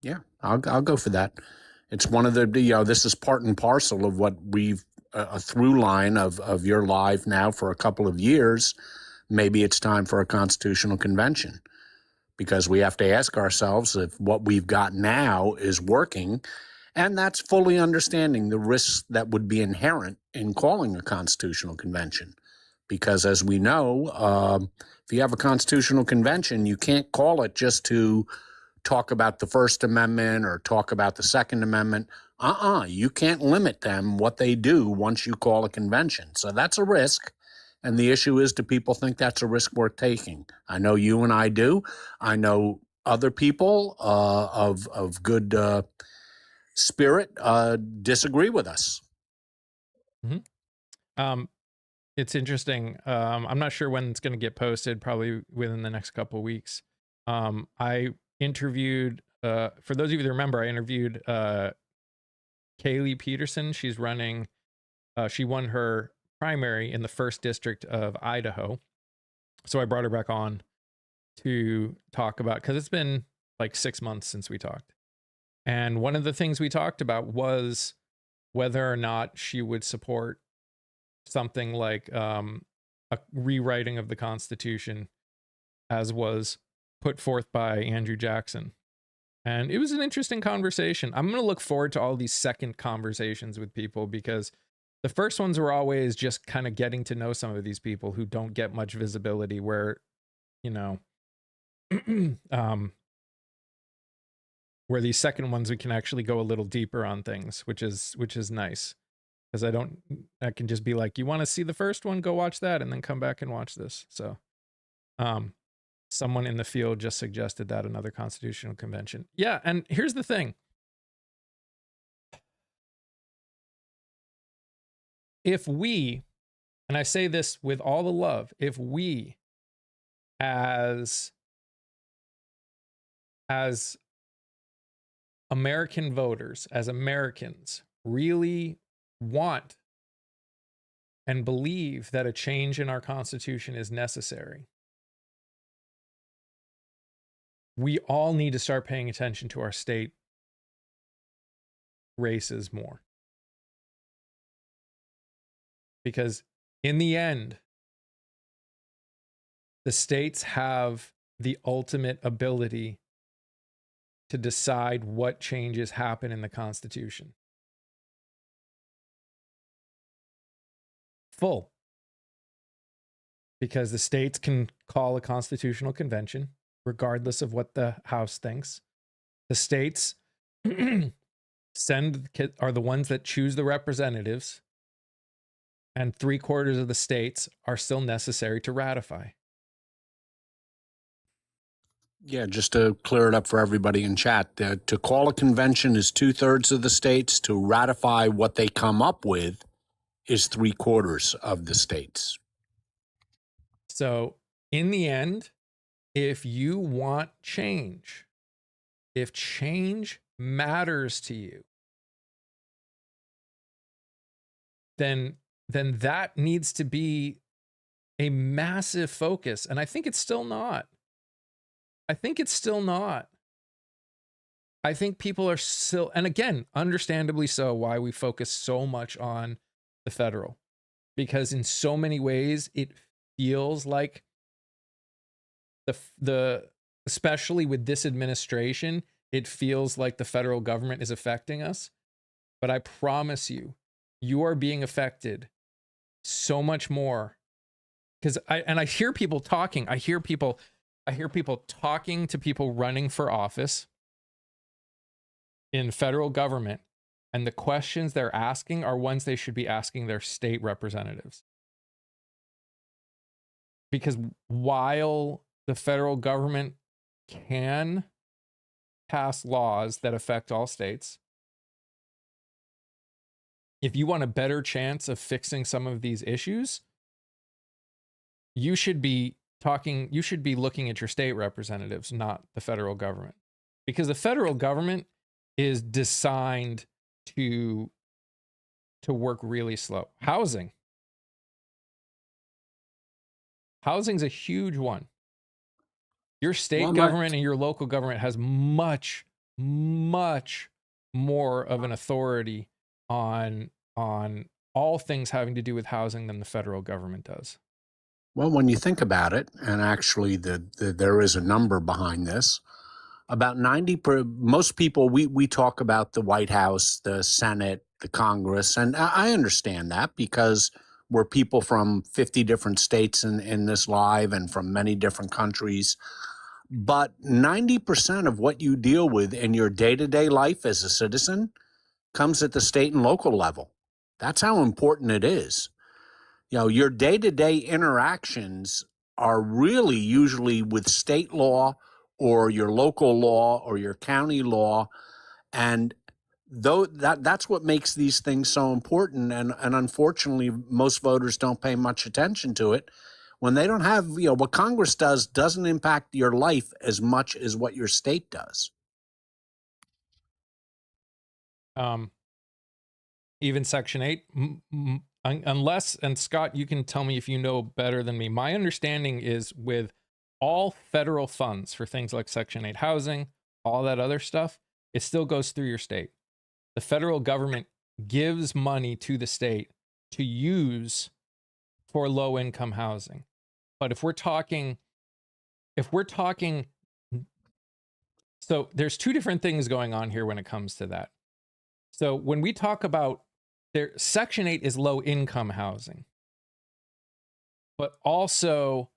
Yeah, I'll go for that. It's one of the, this is part and parcel of what we've, a through line of your live now for a couple of years. Maybe it's time for a constitutional convention because we have to ask ourselves if what we've got now is working. And that's fully understanding the risks that would be inherent in calling a constitutional convention. Because as we know, if you have a constitutional convention, you can't call it just to talk about the First Amendment or talk about the Second Amendment. You can't limit them what they do once you call a convention. So that's a risk. And the issue is, do people think that's a risk worth taking? I know you and I do. I know other people of good spirit disagree with us. Mm-hmm. It's interesting. I'm not sure when it's going to get posted, probably within the next couple of weeks. I interviewed, for those of you that remember, I interviewed Kaylee Peterson. She's running, she won her primary in the 1st district of Idaho. So I brought her back on to talk about, because it's been like 6 months since we talked. And one of the things we talked about was whether or not she would support something like a rewriting of the Constitution, as was put forth by Andrew Jackson. And it was an interesting conversation. I'm going to look forward to all these second conversations with people, because the first ones were always just kind of getting to know some of these people who don't get much visibility, where, you know, where these second ones we can actually go a little deeper on things, which is nice. Because I can just be like, you want to see the first one, go watch that, and then come back and watch this. So someone in the field just suggested that, another constitutional convention. Yeah, and here's the thing. If we, and I say this with all the love, if we as American voters, as Americans, really want and believe that a change in our Constitution is necessary, we all need to start paying attention to our state races more. Because in the end, the states have the ultimate ability to decide what changes happen in the Constitution. Full. Because the states can call a constitutional convention, regardless of what the House thinks. The states are the ones that choose the representatives, and 3/4 of the states are still necessary to ratify. Yeah, just to clear it up for everybody in chat, to call a convention is 2/3 of the states. To ratify what they come up with is 3/4 of the states. So in the end, if you want change, if change matters to you, then that needs to be a massive focus. And I think it's still not. I think people are still, and again, understandably so, why we focus so much on the federal. Because in so many ways, it feels like especially with this administration, it feels like the federal government is affecting us. But I promise you, you are being affected so much more. Because I hear people talking. I hear people talking to people running for office in federal government, and the questions they're asking are ones they should be asking their state representatives. Because while the federal government can pass laws that affect all states, if you want a better chance of fixing some of these issues, you should be looking at your state representatives, not the federal government. Because the federal government is designed to work really slow. Housing's a huge one. Your state government and your local government has much, much more of an authority on all things having to do with housing than the federal government does. Well, when you think about it, and actually there is a number behind this, about most people, we talk about the White House, the Senate, the Congress, and I understand that because we're people from 50 different states in this live and from many different countries. But 90% of what you deal with in your day-to-day life as a citizen comes at the state and local level. That's how important it is. You know, your day-to-day interactions are really usually with state law or your local law or your county law. And that's what makes these things so important. And unfortunately, most voters don't pay much attention to it. When they don't have, what Congress does doesn't impact your life as much as what your state does. Even Section 8, unless, and Scott, you can tell me if you know better than me. My understanding is with all federal funds for things like Section 8 housing, all that other stuff, it still goes through your state. The federal government gives money to the state to use for low income housing. But if we're talking, so there's two different things going on here when it comes to that. So when we talk about Section 8 is low income housing, but also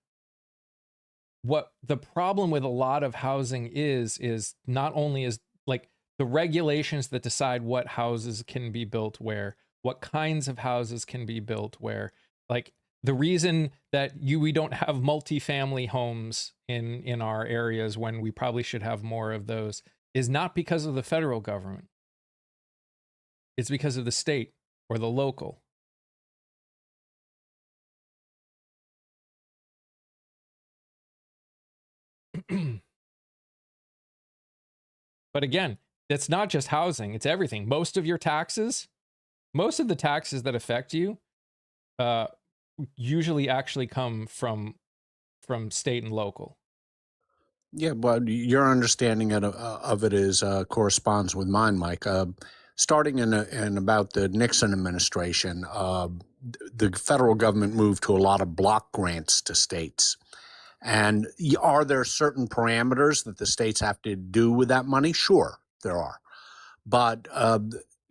what the problem with a lot of housing is not only is like the regulations that decide what houses can be built where, what kinds of houses can be built where, like the reason that we don't have multifamily homes in our areas when we probably should have more of those is not because of the federal government. It's because of the state or the local. But again, it's not just housing, it's everything. Most of the taxes that affect you usually actually come from state and local. Yeah, but your understanding of it is corresponds with mine, Mike. Starting in about the Nixon administration, the federal government moved to a lot of block grants to states. And are there certain parameters that the states have to do with that money? Sure, there are. But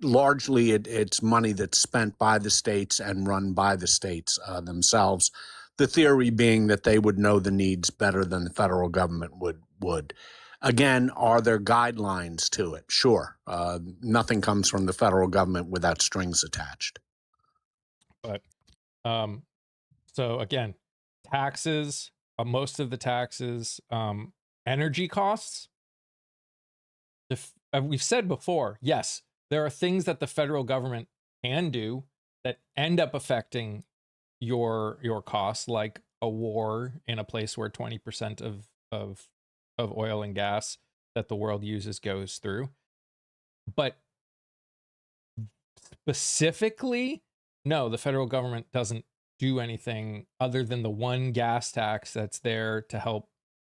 largely it's money that's spent by the states and run by the states themselves. The theory being that they would know the needs better than the federal government would. Again, are there guidelines to it? Sure. Nothing comes from the federal government without strings attached. But so again, taxes, most of the taxes, energy costs. We've said before, yes, there are things that the federal government can do that end up affecting your costs, like a war in a place where 20% of oil and gas that the world uses goes through. But specifically, no, the federal government doesn't do anything other than the one gas tax that's there to help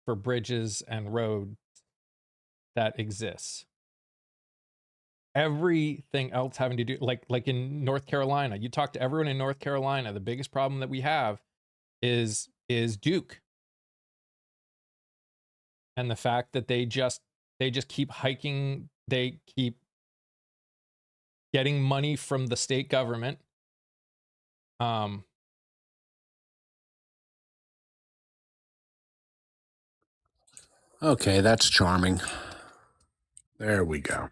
for bridges and roads that exists. Everything else having to do, like in North Carolina, you talk to everyone in North Carolina, the biggest problem that we have is Duke. And the fact that they just keep hiking, they keep getting money from the state government. Okay, that's charming. There we go.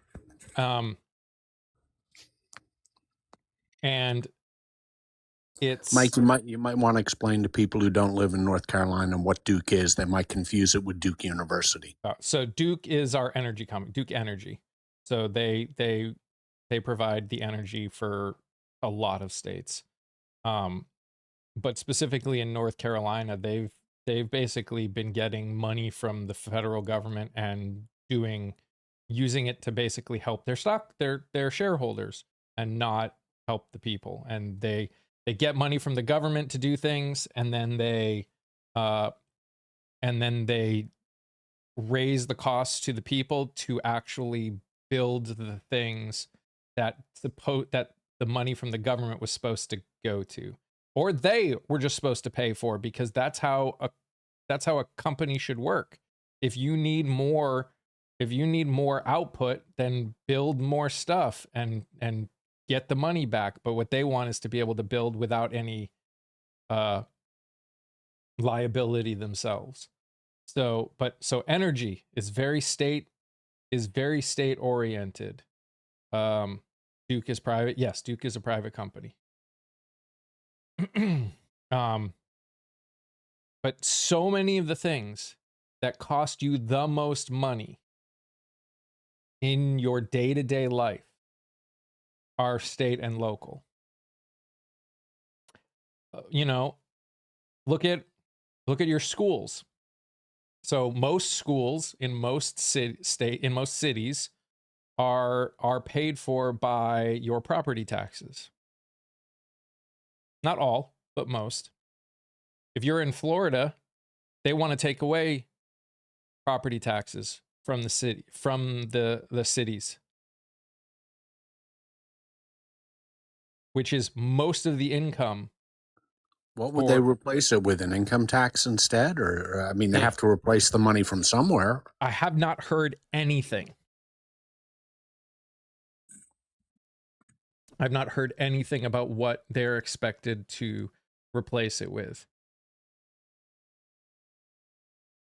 And it's Mike, you might want to explain to people who don't live in North Carolina what Duke is. They might confuse it with Duke University. So Duke is our energy company, Duke Energy. So they provide the energy for a lot of states. But specifically in North Carolina, they've basically been getting money from the federal government and using it to basically help their shareholders and not help the people. And they get money from the government to do things, and then they raise the costs to the people to actually build the things that the money from the government was supposed to go to, or they were just supposed to pay for, because that's how a company should work. If you need more output, then build more stuff and get the money back. But what they want is to be able to build without any liability themselves. So energy is very state oriented. Duke is private. Yes, Duke is a private company. But so many of the things that cost you the most money in your day-to-day life are state and local. Look at your schools. So most schools in most cities are paid for by your property taxes. Not all, but most. If you're in Florida, They want to take away property taxes from the city, from the cities, which is most of the income. What would they replace it with? An income tax instead? Or I mean, they have to replace the money from somewhere. I have not heard anything. I've not heard anything about what they're expected to replace it with.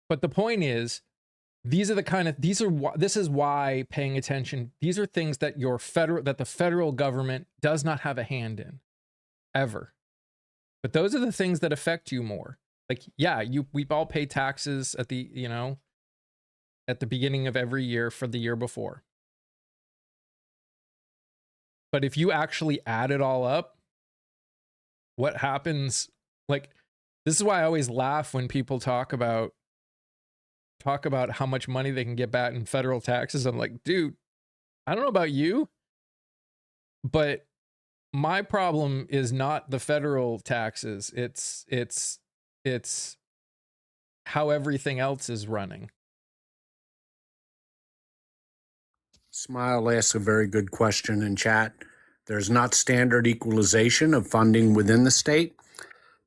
But the point is, this is why paying attention, these are things that the federal government does not have a hand in, ever. But those are the things that affect you more. Like, yeah, we all pay taxes at the beginning of every year for the year before. But if you actually add it all up, what happens? Like, this is why I always laugh when people talk about how much money they can get back in federal taxes. I'm like, dude, I don't know about you, but my problem is not the federal taxes. It's how everything else is running. Smile asks a very good question in chat. There's not standard equalization of funding within the state.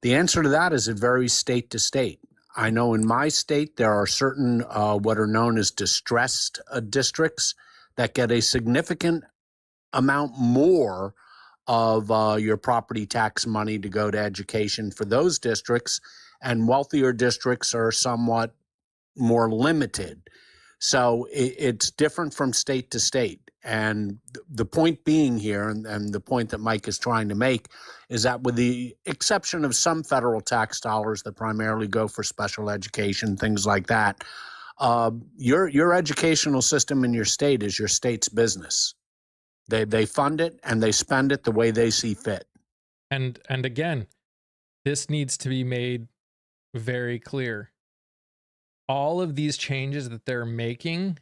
The answer to that is it varies state to state. I know in my state, there are certain what are known as distressed districts that get a significant amount more of your property tax money to go to education for those districts, and wealthier districts are somewhat more limited. So it's different from state to state. And the point being here, and the point that Mike is trying to make, is that with the exception of some federal tax dollars that primarily go for special education, things like that, your educational system in your state is your state's business. They fund it and they spend it the way they see fit. And again, this needs to be made very clear. All of these changes that they're making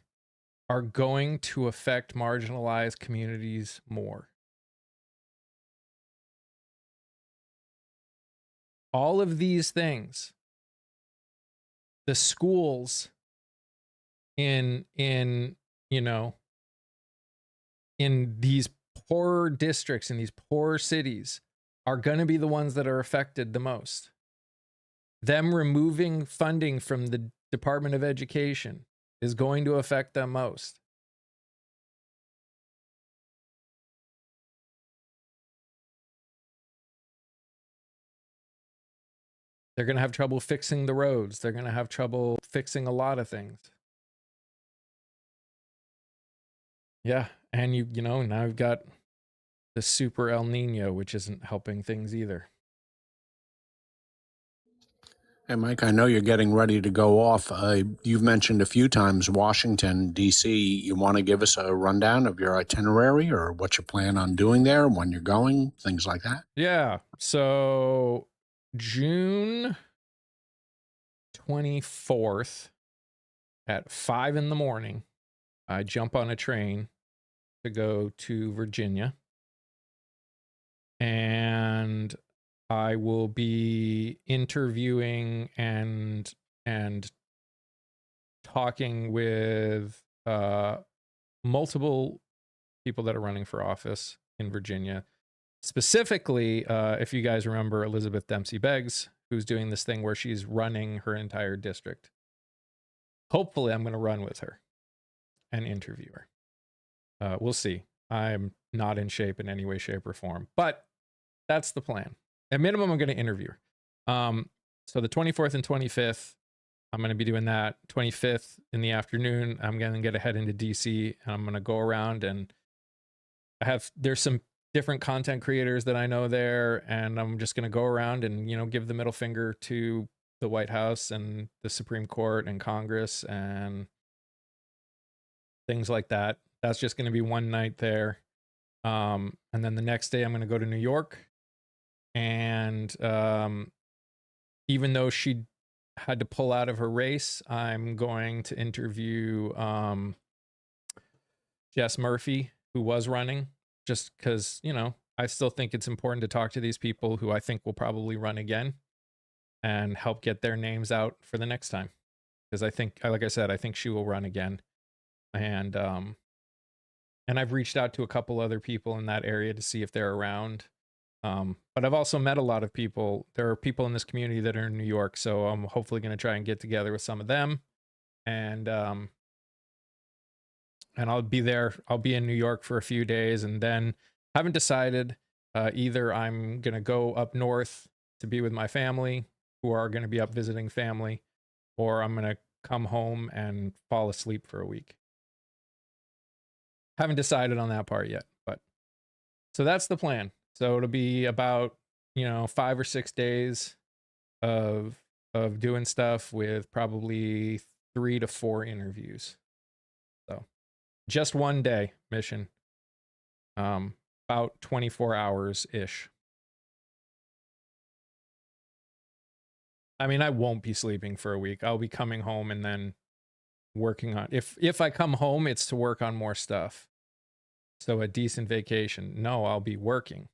are going to affect marginalized communities more. All of these things, the schools in these poorer districts, in these poor cities, are going to be the ones that are affected the most. Them removing funding from the Department of Education is going to affect them most. They're going to have trouble fixing the roads. They're going to have trouble fixing a lot of things. Yeah, and now you've got the super El Nino, which isn't helping things either. Hey, Mike, I know you're getting ready to go off. You've mentioned a few times Washington, D.C. You want to give us a rundown of your itinerary or what you plan on doing there, when you're going, things like that? Yeah. So June 24th at 5 in the morning, I jump on a train to go to Virginia. And I will be interviewing and talking with multiple people that are running for office in Virginia. Specifically, if you guys remember Elizabeth Dempsey Beggs, who's doing this thing where she's running her entire district. Hopefully, I'm going to run with her and interview her. We'll see. I'm not in shape in any way, shape, or form, but that's the plan. At minimum, I'm going to interview her. So the 24th and 25th, I'm going to be doing that. 25th in the afternoon, I'm going to get ahead into DC, and I'm going to go around, and there's some different content creators that I know there, and I'm just going to go around and, give the middle finger to the White House and the Supreme Court and Congress and things like that. That's just going to be one night there. And then the next day I'm going to go to New York. And even though she had to pull out of her race, I'm going to interview Jess Murphy, who was running, just because, I still think it's important to talk to these people who I think will probably run again. and help get their names out for the next time. Because I think, like I said, I think she will run again. And I've reached out to a couple other people in that area to see if they're around. But I've also met a lot of people. There are people in this community that are in New York, so I'm hopefully going to try and get together with some of them, and I'll be there. I'll be in New York for a few days, and then haven't decided. Either I'm going to go up north to be with my family, who are going to be up visiting family, or I'm going to come home and fall asleep for a week. Haven't decided on that part yet, but so that's the plan. So it'll be about, 5 or 6 days of doing stuff with probably 3 to 4 interviews. So just one day mission. About 24 hours ish. I mean, I won't be sleeping for a week. I'll be coming home and then working on, if I come home, it's to work on more stuff. So a decent vacation. No, I'll be working.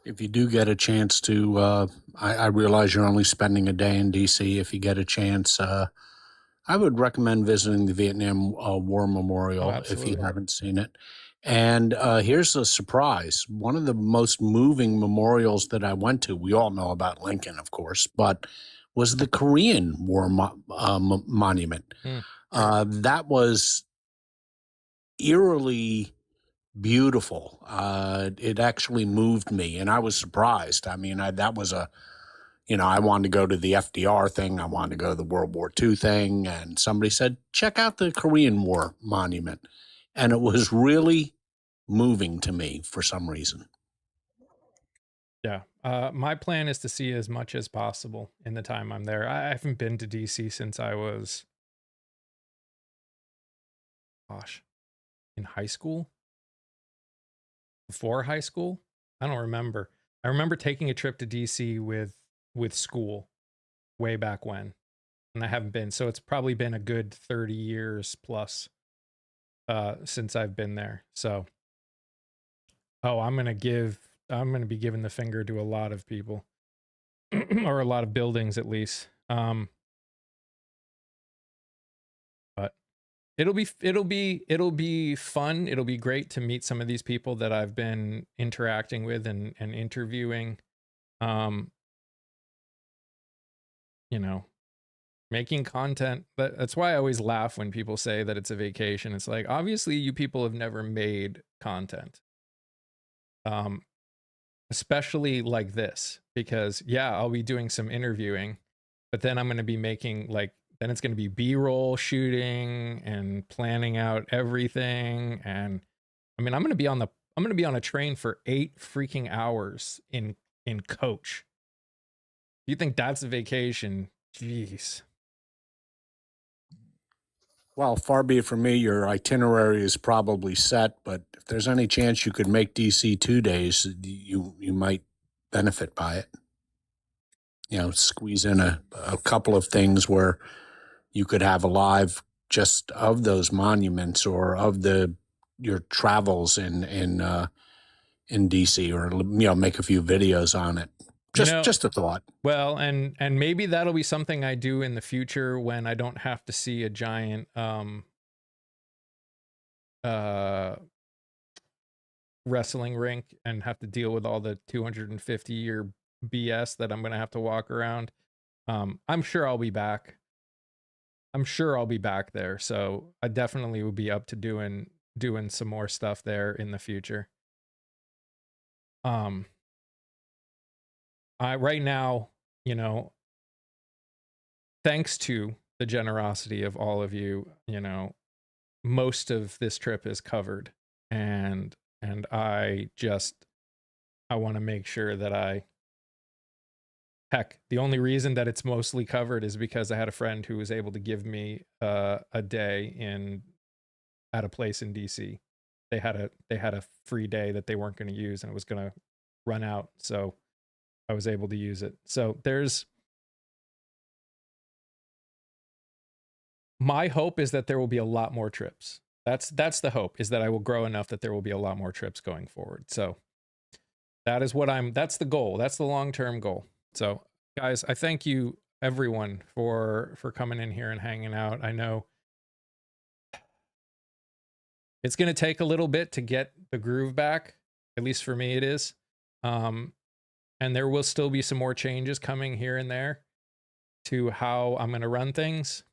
If you do get a chance to, I realize you're only spending a day in DC. If you get a chance, I would recommend visiting the Vietnam War Oh, Memorial if you absolutely. haven't seen it. And here's a surprise. One of the most moving memorials that I went to, we all know about Lincoln, of course, but was the Korean War Monument. Mm. That was eerily beautiful. It actually moved me, and I was surprised. I mean, that was I wanted to go to the FDR thing. I wanted to go to the World War II thing. And somebody said, check out the Korean War Monument. And it was really moving to me for some reason. Yeah. My plan is to see as much as possible in the time I'm there. I haven't been to DC since I was, in high school? Before high school? I don't remember. I remember taking a trip to DC with school way back when, and I haven't been. So it's probably been a good 30 years plus since I've been there. So I'm going to be giving the finger to a lot of people or a lot of buildings at least. But it'll be fun. It'll be great to meet some of these people that I've been interacting with and interviewing. Making content. That's why I always laugh when people say that it's a vacation. It's like, obviously you people have never made content. Especially like this, because I'll be doing some interviewing, but then I'm going to be making then it's going to be B-roll shooting and planning out everything. And I mean, I'm going to be on a train for 8 freaking hours in coach. You think that's a vacation? Jeez. Well, far be it from me, your itinerary is probably set, but if there's any chance you could make DC 2 days, you might benefit by it. Squeeze in a couple of things where you could have a live just of those monuments or of your travels in DC, or make a few videos on it. Just a thought. Well, and maybe that'll be something I do in the future when I don't have to see a giant wrestling rink and have to deal with all the 250-year BS that I'm going to have to walk around. I'm sure I'll be back. I'm sure I'll be back there. So I definitely will be up to doing some more stuff there in the future. Right now, thanks to the generosity of all of you, most of this trip is covered, and I want to make sure that the only reason that it's mostly covered is because I had a friend who was able to give me a day at a place in DC. They had a free day that they weren't going to use, and it was going to run out, so I was able to use it. So my hope is that there will be a lot more trips. That's the hope, is that I will grow enough that there will be a lot more trips going forward. So That is what that's the goal. That's the long-term goal. So guys, I thank you everyone for coming in here and hanging out. I know it's going to take a little bit to get the groove back. At least for me it is. And there will still be some more changes coming here and there to how I'm going to run things.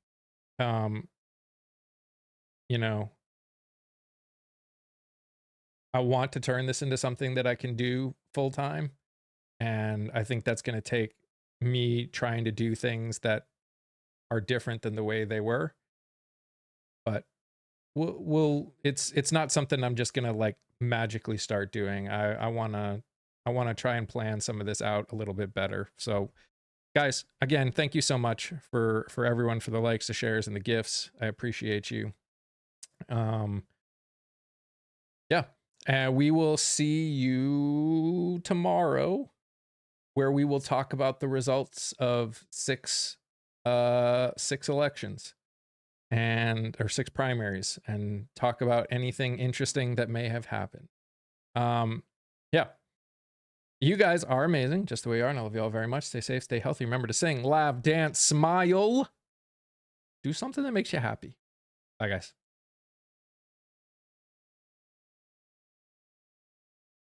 You know, I want to turn this into something that I can do full time. And I think that's going to take me trying to do things that are different than the way they were. But it's not something I'm just going to like magically start doing. I want to try and plan some of this out a little bit better. So guys, again, thank you so much for everyone, for the likes, the shares, and the gifts. I appreciate you. Yeah. And we will see you tomorrow, where we will talk about the results of six elections or 6 primaries, and talk about anything interesting that may have happened. Yeah. You guys are amazing, just the way you are, and I love you all very much. Stay safe, stay healthy. Remember to sing, laugh, dance, smile. Do something that makes you happy. Bye, guys.